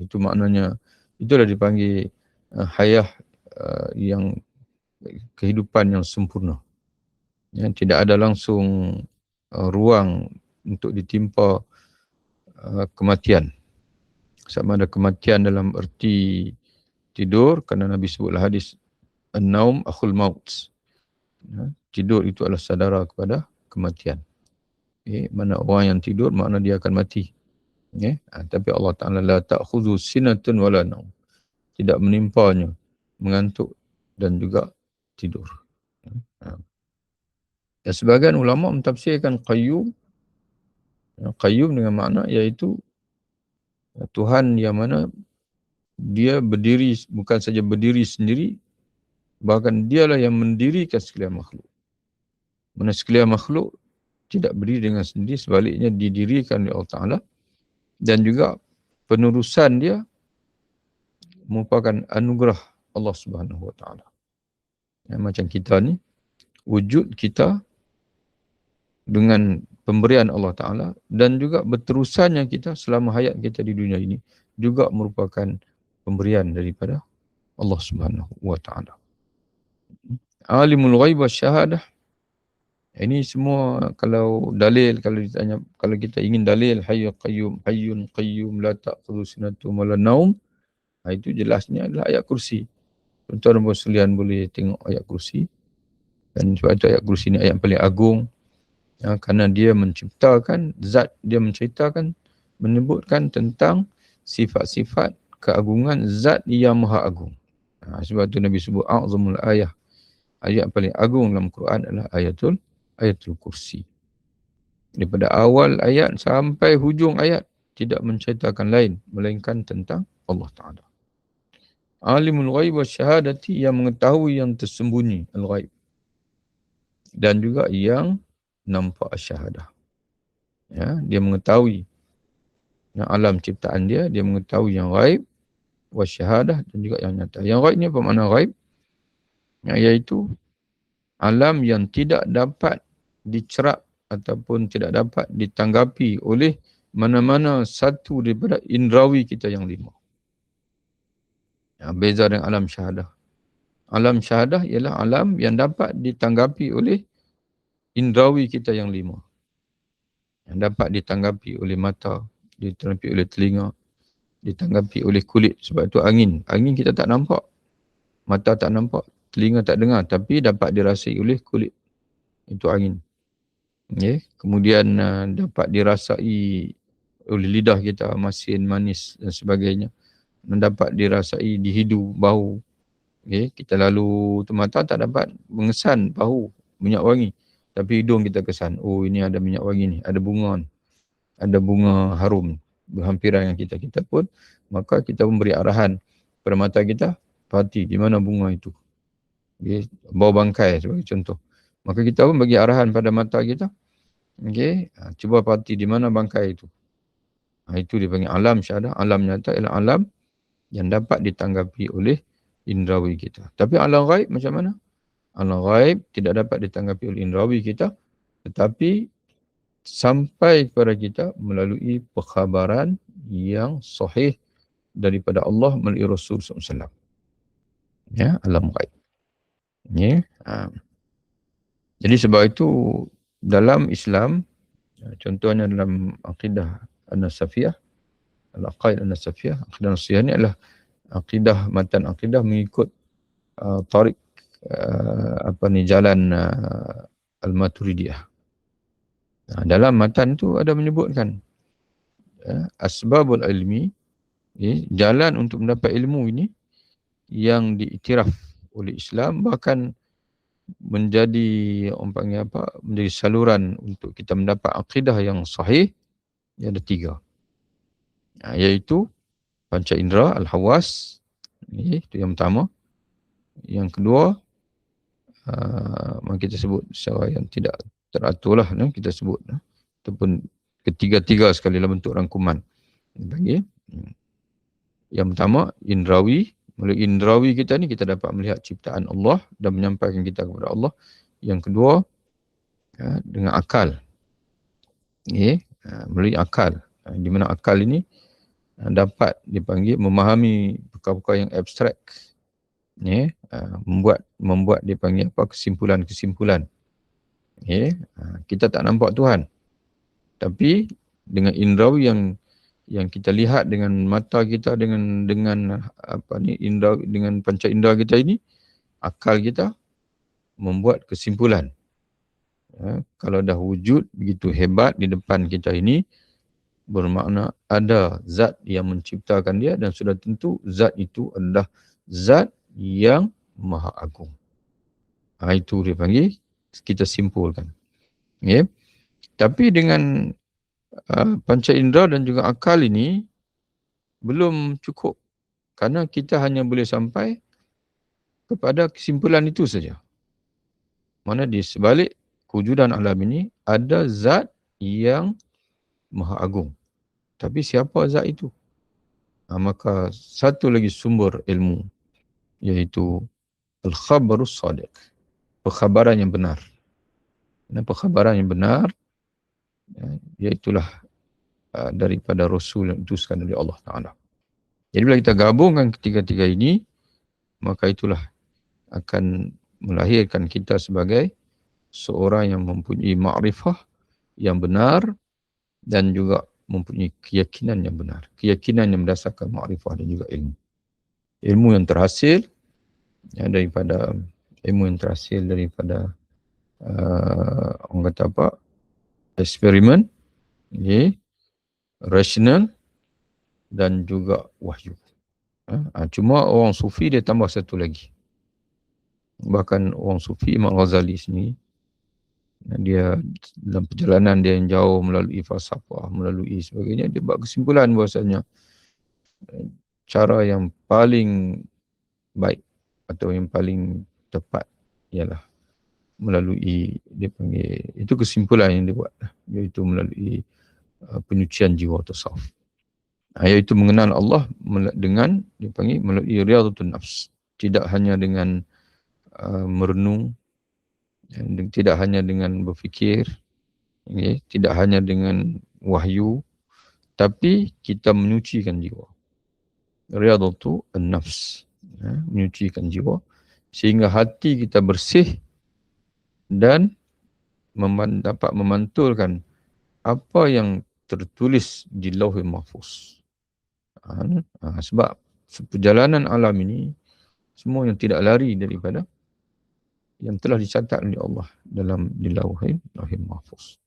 Speaker 1: Itu maknanya, itulah dipanggil hayah yang kehidupan yang sempurna. Tidak ada langsung ruang untuk ditimpa kematian. Sama ada kematian dalam erti tidur, kerana Nabi sebutlah hadis an-naum akhul maut. Tidur itu adalah saudara kepada kematian. Mana orang yang tidur, makna dia akan mati. Tapi Allah Ta'ala la ta'khudhu sinatun wala naum. Tidak menimpanya mengantuk dan juga tidur. Dan sebagian ulama mentafsirkan qayyum dengan makna iaitu Tuhan yang mana dia berdiri, bukan saja berdiri sendiri, bahkan dialah yang mendirikan sekalian makhluk. Mana sekalian makhluk tidak berdiri dengan sendiri, sebaliknya didirikan oleh Allah Ta'ala, dan juga penerusan dia merupakan anugerah Allah Subhanahu Wa Ta'ala. Macam kita ni, wujud kita dengan pemberian Allah Ta'ala dan juga berterusannya kita selama hayat kita di dunia ini juga merupakan pemberian daripada Allah Subhanahu Wa Ta'ala. Alimul ghaib wasyahadah. Ini semua kalau dalil, kalau ditanya, kalau kita ingin dalil hayyun qayyum la ta'khudhu sinatun wala naum, itu jelasnya adalah ayat kursi. Tuan-tuan dan sekalian boleh tengok ayat kursi. Dan sebab itu ayat kursi ni ayat paling agung. Kerana dia menciptakan zat, dia menceritakan, menyebutkan tentang sifat-sifat keagungan zat yang maha agung. Sebab tu Nabi sebut a'zamul ayah. Ayat paling agung dalam Quran adalah ayatul kursi. Daripada awal ayat sampai hujung ayat tidak menceritakan lain melainkan tentang Allah Ta'ala. Alimul ghaib wa syahadati, yang mengetahui yang tersembunyi, al-ghaib, dan juga yang nampak syahadah. Dia mengetahui yang alam ciptaan dia mengetahui yang ghaib wa syahadah dan juga yang nyata. Yang ghaib ni apa makna ghaib? Iaitu alam yang tidak dapat dicerap ataupun tidak dapat ditanggapi oleh mana-mana satu daripada indrawi kita yang 5. Beza dengan alam syahadah. Alam syahadah ialah alam yang dapat ditanggapi oleh indrawi kita yang 5. Yang dapat ditanggapi oleh mata, ditanggapi oleh telinga, ditanggapi oleh kulit. Sebab itu angin. Angin kita tak nampak. Mata tak nampak, telinga tak dengar, tapi dapat dirasai oleh kulit. Itu angin. Kemudian dapat dirasai oleh lidah kita, masin, manis dan sebagainya. Dapat dirasai di hidu, bau. Kita lalu tu mata tak dapat mengesan bau, minyak wangi. Tapi hidung kita kesan, oh ini ada minyak wangi ni, ada bunga ni. Ada bunga harum berhampiran dengan kita. Kita pun, maka kita memberi arahan kepada mata kita, perhati di mana bunga itu. Bau bangkai sebagai contoh. Maka kita pun bagi arahan pada mata kita, cuba perhati di mana bangkai itu. Itu dipanggil alam syahadah. Alam nyata ialah alam yang dapat ditanggapi oleh indrawi kita. Tapi alam ghaib macam mana? Alam ghaib tidak dapat ditanggapi oleh indrawi kita, tetapi sampai kepada kita melalui perkhabaran yang sahih daripada Allah melalui Rasul SAW. Alam ghaib. Jadi sebab itu dalam Islam, contohnya dalam akidah An-Nasafiyah, Al-Aqaid An-Nasafiyah, akidah Nasafiyah ni adalah akidah, matan akidah mengikut tarik jalan Al-Maturidiyah. Dalam matan tu ada menyebutkan asbabul ilmi, jalan untuk mendapat ilmu ini yang diiktiraf oleh Islam, bahkan menjadi menjadi saluran untuk kita mendapat akidah yang sahih. Ada 3, iaitu panca indera, al-hawas, itu yang pertama. Yang kedua, kita sebut secara yang tidak teratur lah, kita sebut, ataupun ketiga-tiga sekali dalam bentuk rangkuman. Yang pertama, indrawi. Melalui indrawi kita ni kita dapat melihat ciptaan Allah dan menyampaikan kita kepada Allah. Yang kedua, dengan akal. Melalui akal. Di mana akal ini dapat dipanggil memahami perkara-perkara yang abstrak. Membuat dipanggil kesimpulan-kesimpulan. Kita tak nampak Tuhan. Tapi dengan indrawi yang kita lihat dengan mata kita, dengan indra, dengan panca indera kita ini, akal kita membuat kesimpulan. Kalau dah wujud begitu hebat di depan kita ini, bermakna ada zat yang menciptakan dia, dan sudah tentu zat itu adalah zat yang maha agung. Itu dipanggil, kita simpulkan. Tapi dengan panca indera dan juga akal ini belum cukup, kerana kita hanya boleh sampai kepada kesimpulan itu saja. Mana di sebalik kewujudan alam ini ada zat yang maha agung. Tapi siapa zat itu? Maka satu lagi sumber ilmu, iaitu al-khabarus sadiq, perkhabaran yang benar. Dan perkhabaran yang benar, iaitulah daripada Rasul yang diutuskan oleh Allah Ta'ala. Jadi bila kita gabungkan ketiga-tiga ini, maka itulah akan melahirkan kita sebagai seorang yang mempunyai ma'rifah yang benar dan juga mempunyai keyakinan yang benar. Keyakinan yang berdasarkan ma'rifah dan juga ilmu. Ilmu yang terhasil daripada orang kata apa? eksperimen, rasional dan juga wahyu. Cuma orang sufi dia tambah satu lagi. Bahkan orang sufi Imam Ghazali sini, dia dalam perjalanan dia yang jauh melalui falsafah, melalui sebagainya, dia buat kesimpulan bahasanya cara yang paling baik atau yang paling tepat ialah melalui, dia panggil, itu kesimpulan yang dia buat, iaitu melalui penyucian jiwa tasawuf. Iaitu mengenal Allah dengan, dia panggil, melalui riyadhatun nafs. Tidak hanya dengan merenung, tidak hanya dengan berfikir, tidak hanya dengan wahyu, tapi kita menyucikan jiwa. Riyadhatun nafs, menyucikan jiwa sehingga hati kita bersih dan dapat memantulkan apa yang tertulis di Lauhul Mahfuz. Sebab perjalanan alam ini semua yang tidak lari daripada yang telah dicatat oleh Allah dalam di Lauhul Mahfuz.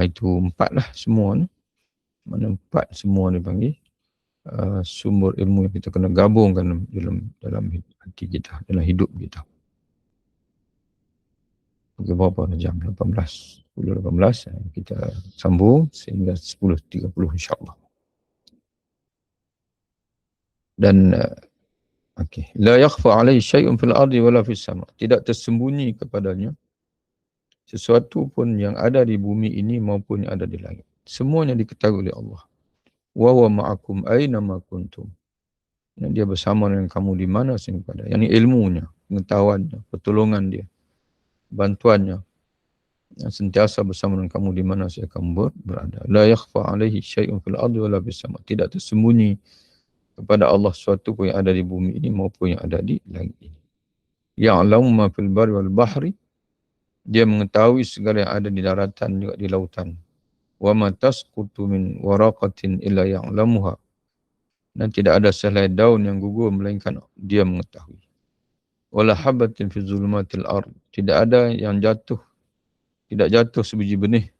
Speaker 1: Itu 4 lah semua ni. Mana 4 semua dipanggil sumber ilmu yang kita kena gabungkan dalam hati kita, dalam hidup kita. Pukul berapa jam? 18. 10.18 kita sambung sehingga 10.30 insya-Allah. Dan la yakhfa 'alaihi syai'un fil ardi wala fis sama'. Tidak tersembunyi kepadanya sesuatu pun yang ada di bumi ini maupun yang ada di langit. Semuanya diketahui oleh Allah. Wa huwa ma'akum aina ma kuntum. Dan dia bersama dengan kamu di mana saja pada. Yang ini ilmunya, pengetahuannya, pertolongan dia, bantuannya, yang sentiasa bersama dengan kamu di mana saja kamu berada. La yakhfa 'alaihi syai'un fil ardi wala fis sama'. Tidak tersembunyi kepada Allah sesuatu pun yang ada di bumi ini maupun yang ada di langit ini. Ya'lamu ma fil barri wal bahri. Dia mengetahui segala yang ada di daratan juga di lautan. Wa ma tasqutu min waraqatin illa ya'lamuha. Dan tidak ada sehelai daun yang gugur melainkan dia mengetahui. Wala habatin fi zulumatil ard. Tidak ada yang jatuh, tidak jatuh sebiji benih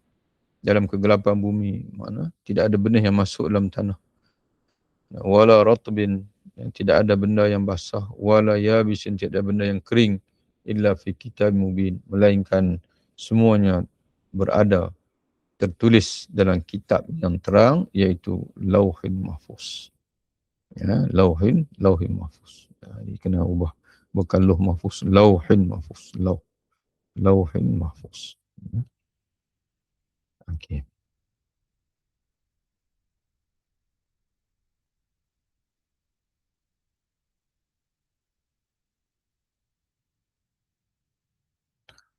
Speaker 1: dalam kegelapan bumi. Mana tidak ada benih yang masuk dalam tanah. Wala ratbin, tidak ada benda yang basah. Wala yabisin, tidak ada benda yang kering. Illa fi kitab mubin, melainkan semuanya berada tertulis dalam kitab yang terang, iaitu Lauhul Mahfuz. Lauhul Mahfuz. Ini kena ubah, bukan Lauh Mahfuz, Lauhul Mahfuz. Lauhul Mahfuz. Okey.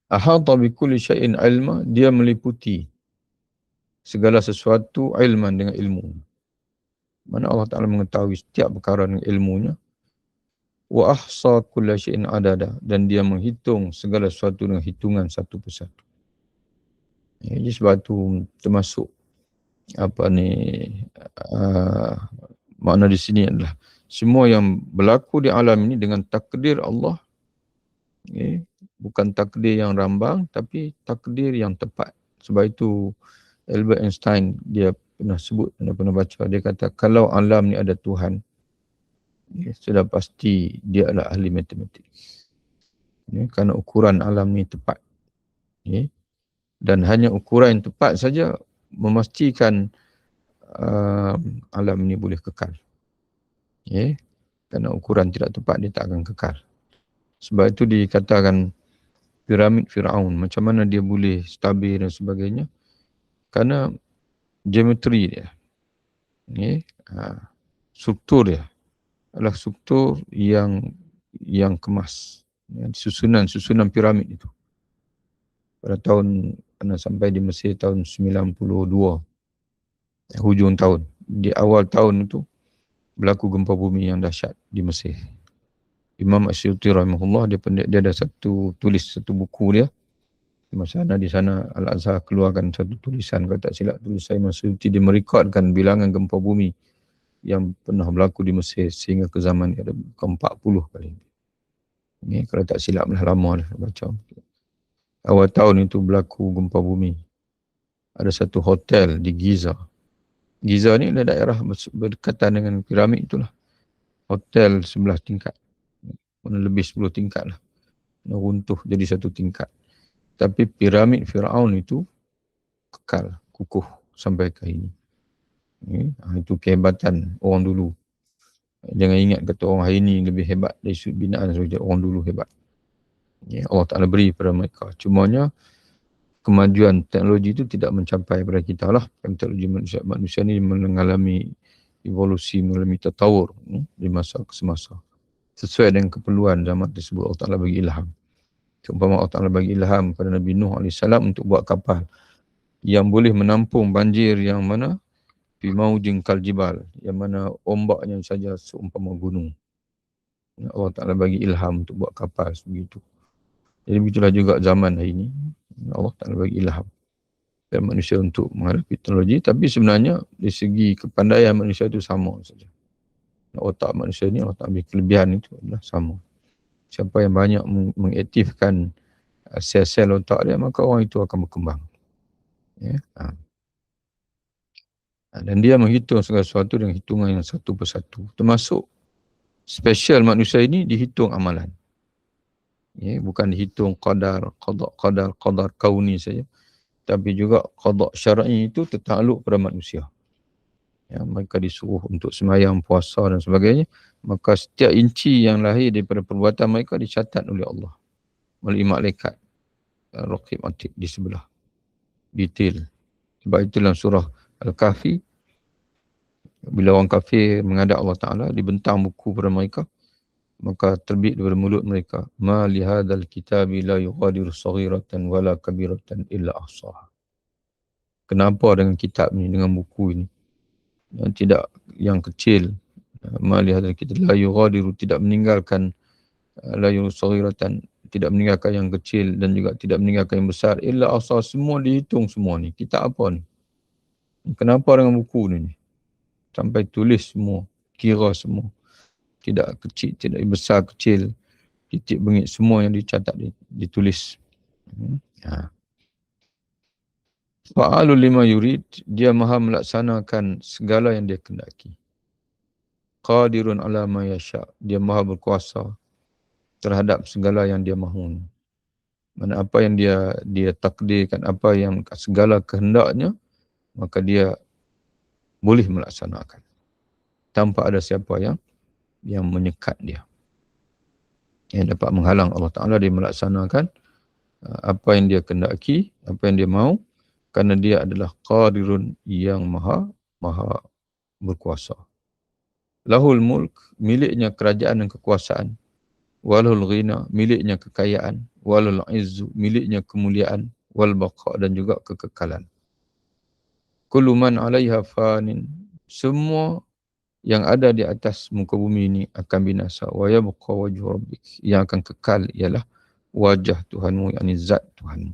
Speaker 1: Ahata bi kulli syai'in ilma, dia meliputi segala sesuatu ilman dengan ilmu. Mana Allah Ta'ala mengetahui setiap perkara dengan ilmunya. Wa ahsa kulla syai'in adada, dan dia menghitung segala sesuatu dengan hitungan satu persatu. Jadi sebab tu termasuk makna di sini adalah semua yang berlaku di alam ini dengan takdir Allah, bukan takdir yang rambang tapi takdir yang tepat. Sebab itu Albert Einstein dia pernah sebut, pernah baca, dia kata kalau alam ni ada Tuhan, sudah pasti dia adalah ahli matematik. Kerana ukuran alam ni tepat. Dan hanya ukuran yang tepat saja memastikan alam ini boleh kekal. Kerana ukuran tidak tepat, dia tak akan kekal. Sebab itu dikatakan piramid Firaun, macam mana dia boleh stabil dan sebagainya. Kerana geometri dia, struktur dia adalah struktur yang kemas. Susunan piramid itu. Pada tahun, pernah sampai di Mesir tahun 92, hujung tahun. Di awal tahun itu berlaku gempa bumi yang dahsyat di Mesir. Imam Asy'uti rahimahullah, dia ada tulis satu buku dia. Di sana Al-Azhar keluarkan satu tulisan, kalau tak silap tulisan Imam Asy'uti, dia merekodkan bilangan gempa bumi yang pernah berlaku di Mesir sehingga ke zaman dia ada 40 kali. Kalau tak silap lah, lama dah baca. Awal tahun itu berlaku gempa bumi ada satu hotel di Giza. Giza ni adalah daerah berdekatan dengan piramid itulah. Hotel 11 tingkat. Lebih 10 tingkat lah. Runtuh jadi satu tingkat. Tapi piramid Firaun itu kekal, kukuh sampai ke ini. Itu kehebatan orang dulu. Jangan ingat kata orang hari ini lebih hebat dari sudut binaan saja, orang dulu hebat. Allah Ta'ala beri pada mereka. Cumanya kemajuan teknologi itu tidak mencapai pada kita lah. Teknologi manusia ni mengalami evolusi, mengalami tatawur di masa ke semasa. Sesuai dengan keperluan zaman tersebut, Allah Ta'ala bagi ilham. Seumpama Allah Ta'ala bagi ilham pada Nabi Nuh AS untuk buat kapal yang boleh menampung banjir yang mana fi maujin kal jibal, yang mana ombaknya saja seumpama gunung. Allah Ta'ala bagi ilham untuk buat kapal begitu. Jadi begitulah juga zaman hari ini. Allah Ta'ala bagi ilham dan manusia untuk menghadapi teknologi, tapi sebenarnya dari segi kepandaian manusia itu sama saja. Otak manusia ni, otak ambil kelebihan itu adalah sama. Siapa yang banyak mengaktifkan sel-sel otak dia, maka orang itu akan berkembang. Ya. Dan dia menghitung segala sesuatu dengan hitungan yang satu persatu. Termasuk special manusia ini dihitung amalan. Ya, bukan dihitung qadar kauni saja. Tapi juga qada syar'i itu tertakluk pada manusia. Ya, mereka disuruh untuk sembahyang, puasa dan sebagainya. Maka setiap inci yang lahir daripada perbuatan mereka dicatat oleh Allah melalui malaikat raqib atid di sebelah, detail. Sebab itu dalam surah Al-Kahfi, bila orang kafir menghadap Allah Ta'ala, dibentang buku pada mereka, maka terbit daripada mulut mereka, ma li hadzal kitabi la yughadiru saghiratan wala kabiratan illa ahsaha. Kenapa dengan kitab ni, dengan buku ini, yang tidak, yang kecil, ma li hadzal kitab la yughadiru, tidak meninggalkan, la yughadiru saghiratan, tidak meninggalkan yang kecil dan juga tidak meninggalkan yang besar, illa ahsaha, semua dihitung semua ni. Kitab apa ni? Kenapa dengan buku ni? Sampai tulis semua, kira semua. Tidak kecil, tidak besar, kecil, titik bengit, semua yang dicatat, ditulis. Fa'alul lima yurid, dia maha melaksanakan segala yang dia kendaki. Qadirun ala ma yasha, dia maha berkuasa terhadap segala yang dia mahu. Mana apa yang dia takdirkan, apa yang segala kehendaknya, maka dia boleh melaksanakan tanpa ada siapa yang menyekat dia, yang dapat menghalang Allah Ta'ala dia melaksanakan apa yang dia kendaki, apa yang dia mahu, kerana dia adalah qadirun, yang maha berkuasa. Lahul mulk, miliknya kerajaan dan kekuasaan. Walul ghina, miliknya kekayaan. Walul izzu, miliknya kemuliaan. Wal baqa, dan juga kekekalan. Kullu man 'alaiha fanin, semua yang ada di atas muka bumi ini akan binasa. Wa yabqa wajhu rabbik, yang akan kekal ialah wajah Tuhanmu, yakni zat Tuhanmu.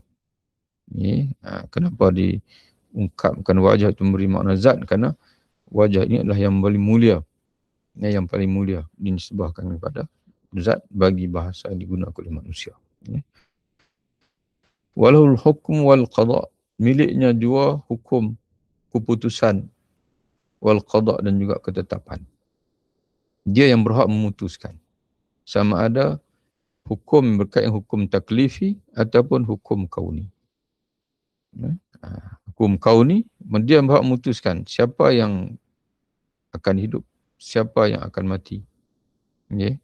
Speaker 1: Kenapa diungkapkan wajah itu memberi makna zat? Kerana wajah ini adalah yang paling mulia. Yang paling mulia dinisbahkan kepada zat bagi bahasa yang digunakan oleh manusia. Walahul hukm wal qada, miliknya jua hukum, keputusan, wal qada, dan juga ketetapan. Dia yang berhak memutuskan. Sama ada hukum berkaitan hukum taklifi ataupun hukum kauni. Hukum kauni, dia berhak memutuskan siapa yang akan hidup, siapa yang akan mati. Okay.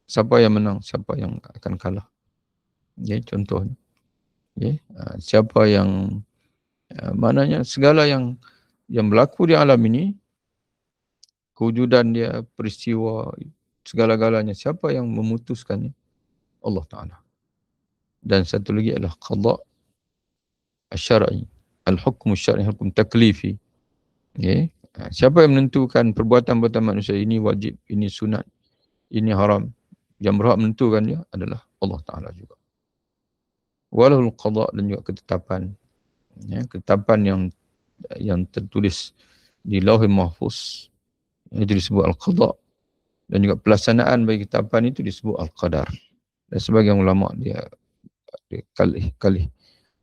Speaker 1: Siapa yang menang, siapa yang akan kalah. Okay, contohnya. Okay. Siapa yang, maknanya segala yang berlaku di alam ini, kewujudan dia, peristiwa, segala-galanya, siapa yang memutuskannya? Allah Ta'ala. Dan satu lagi adalah qada syar'i, al-hukm syar'i, hukum taklifi. Okay. Siapa yang menentukan perbuatan-perbuatan manusia ini wajib, ini sunat, ini haram? Yang berhak menentukan dia adalah Allah Ta'ala juga. Walahul qada, dan juga ketetapan. Ketetapan yang tertulis di Lauhul Mahfuz, itu disebut al-qada. Dan juga pelaksanaan bagi ketetapan itu disebut al-qadar. Dan sebagian ulama dia kalih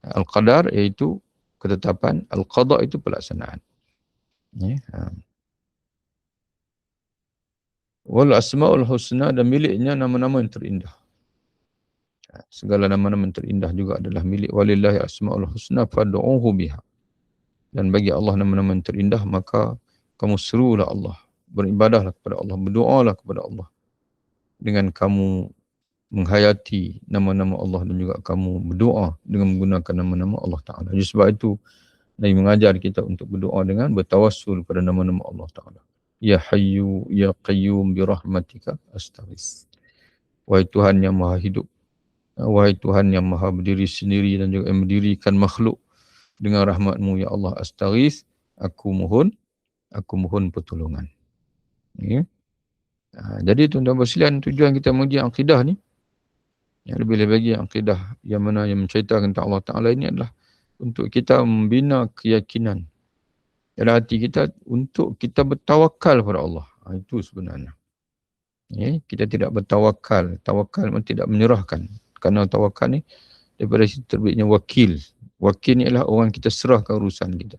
Speaker 1: Al-qadar iaitu ketetapan, al-qada itu pelaksanaan. Ya. Wal asmaul husna, dan miliknya nama-nama yang terindah. Segala nama-nama yang terindah juga adalah milik walillahi asmaul husna fad'uhu biha. Dan bagi Allah nama-nama yang terindah, maka kamu serulah Allah, beribadahlah kepada Allah, berdoalah kepada Allah dengan kamu menghayati nama-nama Allah, dan juga kamu berdoa dengan menggunakan nama-nama Allah Ta'ala. Jadi sebab itu Nabi mengajar kita untuk berdoa dengan bertawassul pada nama-nama Allah Ta'ala. Ya Hayyu, Ya Qayyum birahmatika astaghis. Wahai Tuhan yang maha hidup, wahai Tuhan yang maha berdiri sendiri dan juga yang mendirikan makhluk, dengan rahmat-Mu ya Allah astaghis, aku mohon pertolongan. Ya. Jadi tuan-tuan bersekalian, tujuan kita menguji akidah ni, yang lebih-lebih lagi akidah yang mana yang menceritakan tentang Allah Ta'ala ini adalah untuk kita membina keyakinan dalam hati kita untuk kita bertawakal kepada Allah. Itu sebenarnya. Ya, kita tidak bertawakal. Tawakal memang tidak menyerahkan. Kerana tawakal ni daripada situ terbitnya wakil. Wakil ni adalah orang kita serahkan urusan kita.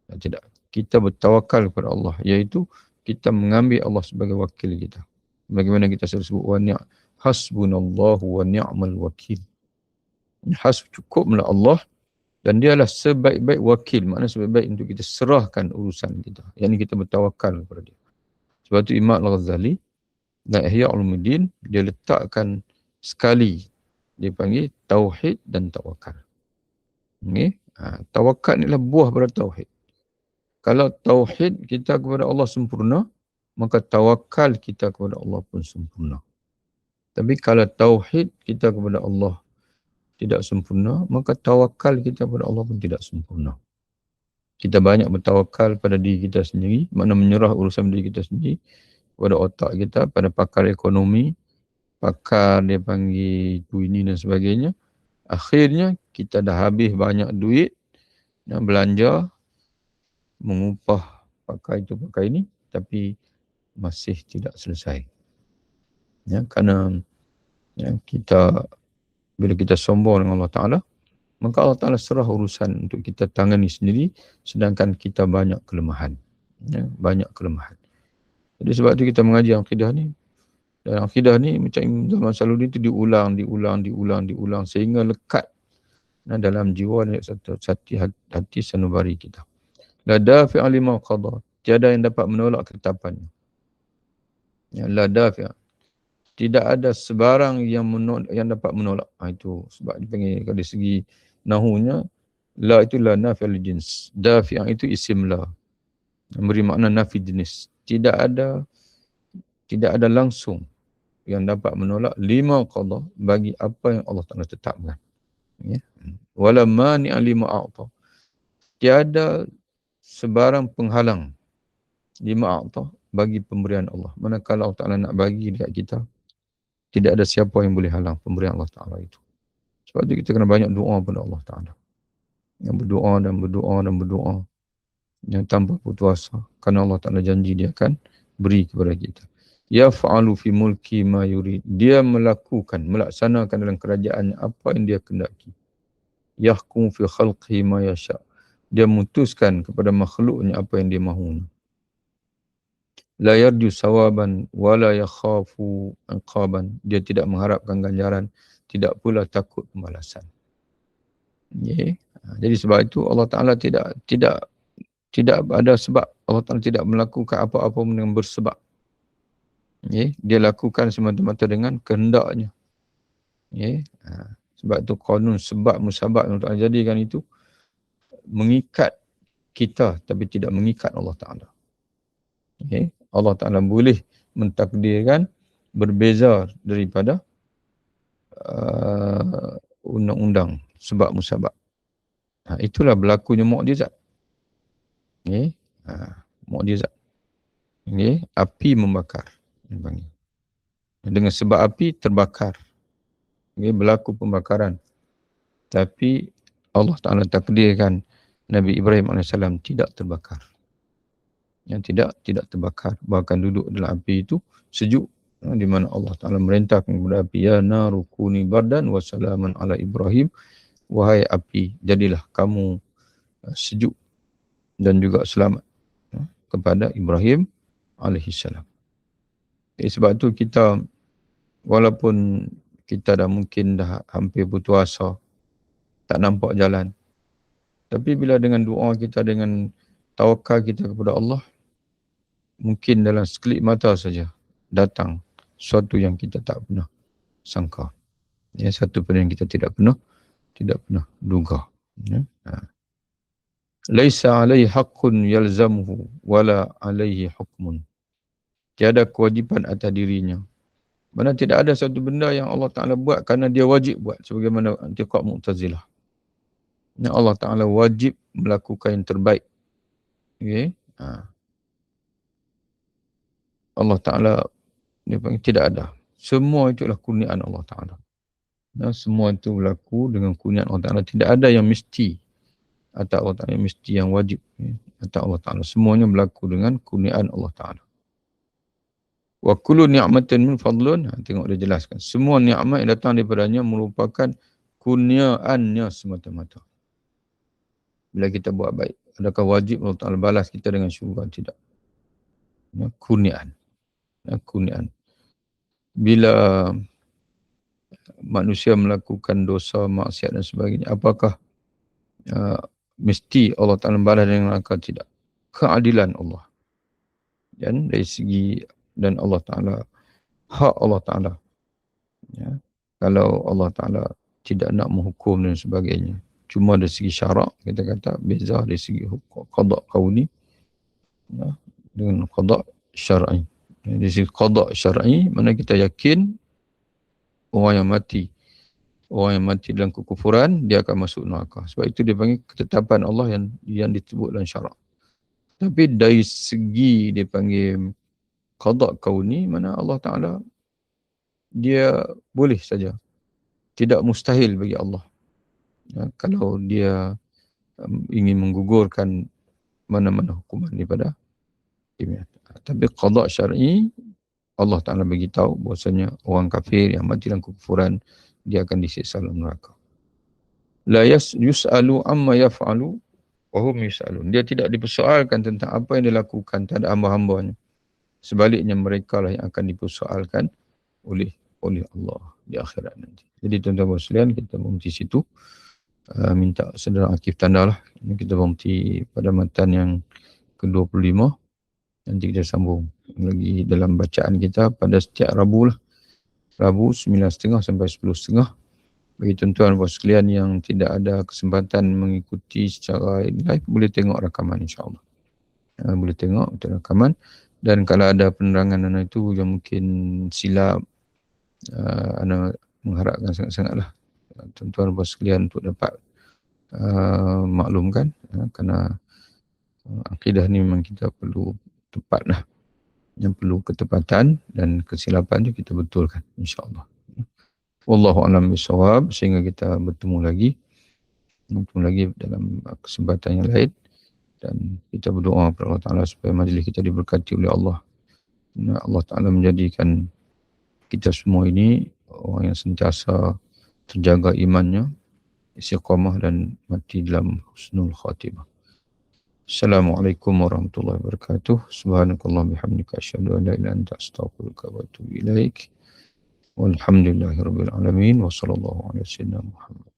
Speaker 1: Tidak. Kita bertawakal kepada Allah. Iaitu kita mengambil Allah sebagai wakil kita. Bagaimana kita selalu sebut, hasbunallahu wa ni'mal wakil. Cukuplah Allah, dan dia adalah sebaik-baik wakil. Maknanya sebaik-baik untuk kita serahkan urusan kita. Yang ini kita bertawakal kepada dia. Sebab itu Imam Al-Ghazali dan Ihya Ulumuddin, dia letakkan sekali, dia panggil tauhid dan tawakal. Okay? Tawakal ni adalah buah pada tauhid. Kalau tauhid kita kepada Allah sempurna, maka tawakal kita kepada Allah pun sempurna. Tapi kalau tauhid kita kepada Allah tidak sempurna, maka tawakal kita kepada Allah pun tidak sempurna. Kita banyak bertawakal pada diri kita sendiri, makna menyerah urusan diri kita sendiri, pada otak kita, pada pakar ekonomi, pakar dia panggil itu ini dan sebagainya. Akhirnya kita dah habis banyak duit nak belanja, mengupah pakai itu pakai ini, tapi masih tidak selesai. Ya, kerana kita, bila kita sombong dengan Allah Ta'ala, maka Allah Ta'ala serah urusan untuk kita tangani sendiri, sedangkan kita banyak kelemahan. Ya, banyak kelemahan. Jadi sebab itu kita mengaji akidah ni. Dan akidah ni macam zaman Salahuddin itu diulang sehingga lekat dalam jiwa dan hati sanubari kita. La dafi'a lima qada. Tiada yang dapat menolak ketetapannya. Ya, la dafi'a. Tidak ada sebarang yang dapat menolak. Itu sebab dipanggil dari segi nahunya, la itu la nafi'al jins. Dafi'a itu isim la. Memberi makna nafi jenis. Tidak ada langsung yang dapat menolak lima qada bagi apa yang Allah Ta'ala tetapkan. Ya. Wala mani'a lima a'ta. Tiada sebarang penghalang lima a'ta bagi pemberian Allah. Manakala Allah Ta'ala nak bagi dekat kita, tidak ada siapa yang boleh halang pemberian Allah Ta'ala itu. Sebab itu kita kena banyak doa kepada Allah Ta'ala. Yang berdoa yang tanpa putus asa. Kerana Allah Ta'ala janji dia akan beri kepada kita. Yaf'alu fi mulki ma yurid. Dia melaksanakan dalam kerajaannya apa yang dia kendaki. Yahkum fi khalqihi ma yasha. Dia memutuskan kepada makhluknya apa yang dia mahu. La yarju sawaban wa la yakhafu iqaban. Dia tidak mengharapkan ganjaran, tidak pula takut pembalasan. Okay. Jadi sebab itu Allah Ta'ala tidak ada sebab. Allah Ta'ala tidak melakukan apa-apa dengan bersebab. Okay. Dia lakukan semata-mata dengan kehendaknya. Okay. Sebab itu qanun sebab musabab yang Allah Ta'ala jadikan itu mengikat kita tapi tidak mengikat Allah Ta'ala. Okay. Allah Ta'ala boleh mentakdirkan berbeza daripada undang-undang sebab musabab. Itulah berlakunya mukjizat. Okay. Mukjizat. Okay. Api membakar. Dengan sebab api terbakar. Okay. Berlaku pembakaran. Tapi Allah Ta'ala takdirkan Nabi Ibrahim AS tidak terbakar. Yang tidak terbakar. Bahkan duduk dalam api itu sejuk. Di mana Allah Ta'ala merintahkan kepada api, ya naru kuni bardan wa salaman ala Ibrahim wahai api, jadilah kamu sejuk dan juga selamat kepada Ibrahim alaihissalam. Sebab tu kita, walaupun kita dah mungkin dah hampir putus asa, tak nampak jalan, tapi bila dengan doa kita, dengan tawakal kita kepada Allah, mungkin dalam sekelip mata saja datang sesuatu yang kita tak pernah sangka. Ya, satu pun yang kita tidak pernah duga. Ya. Laisa alaihi haqqun yalzamuhu wala alaihi hukmun. Tiada kewajipan atas dirinya. Mana tidak ada satu benda yang Allah Ta'ala buat kerana dia wajib buat, sebagaimana antiqad Mu'tazilah. Ya, Allah Ta'ala wajib melakukan yang terbaik. Okay? Allah Ta'ala dia panggil tidak ada. Semua itu adalah kurniaan Allah Ta'ala. Ya, semua itu berlaku dengan kurniaan Allah Ta'ala. Tidak ada yang mesti atau Allah Ta'ala yang mesti, yang wajib atau Allah Ta'ala. Semuanya berlaku dengan kurniaan Allah Ta'ala. Wa kullu ni'matin min fadlun. Tengok dia jelaskan. Semua nikmat yang datang daripadanya merupakan kurniaannya semata-mata. Bila kita buat baik, adakah wajib Allah Ta'ala balas kita dengan syurga? Tidak. Ya, kurniaan. Ya, kurniaan. Bila manusia melakukan dosa, maksiat dan sebagainya, apakah mesti Allah Ta'ala balas dengan neraka? Tidak. Keadilan Allah. Dan dari segi, dan Allah Ta'ala, hak Allah Ta'ala. Ya. Kalau Allah Ta'ala tidak nak menghukum dan sebagainya, cuma dari segi syarak, kita kata beza dari segi hukum qada kauni, ya, dengan qada syar'i. Ya, dari segi qada syar'i, mana kita yakin orang yang mati dalam kekufuran, dia akan masuk neraka. Sebab itu dia panggil ketetapan Allah yang disebut dalam syarak. Tapi dari segi dia panggil qada kauni, mana Allah Ta'ala dia boleh saja. Tidak mustahil bagi Allah. Ya, kalau dia ingin menggugurkan mana-mana hukuman daripada ini. Tapi qada syar'i, Allah Ta'ala beritahu bahwasanya orang kafir yang mati dalam kekufuran, dia akan disiksa dalam neraka. La yus'alu amma yaf'alu wa hum yus'alun. Dia tidak dipersoalkan tentang apa yang dilakukan terhadap hamba-hambanya. Sebaliknya mereka lah yang akan dipersoalkan oleh Allah di akhirat nanti. Jadi tuan-tuan sekalian, kita berhenti situ. Minta saudara Akif tanda lah. Kita berhenti pada matan yang ke-25. Nanti kita sambung lagi dalam bacaan kita pada setiap Rabu lah. Rabu 9.30 sampai 10.30. Bagi tuan-tuan sekalian yang tidak ada kesempatan mengikuti secara live, boleh tengok rakaman insyaAllah. Boleh tengok rakaman. Dan kalau ada penerangan anak itu yang mungkin silap, anak mengharapkan sangat-sangatlah tuan-tuan sekalian untuk dapat maklumkan, kerana akidah ni memang kita perlu tepat lah, yang perlu ketepatan, dan kesilapan tu kita betulkan insyaAllah. Wallahu a'lam bishawab. Sehingga kita bertemu lagi dalam kesempatan yang lain, dan kita berdoa kepada Allah Ta'ala supaya majlis kita diberkati oleh Allah. Allah Ta'ala menjadikan kita semua ini orang yang sentiasa terjaga imannya, istiqamah, dan mati dalam husnul khatimah. Assalamualaikum warahmatullahi wabarakatuh. Subhanakallah bihamdika asyhadu an la ilaha illa anta astaghfiruka wa atubu ilaik. Walhamdulillahirabbil alamin wa sallallahu ala sayyidina Muhammad.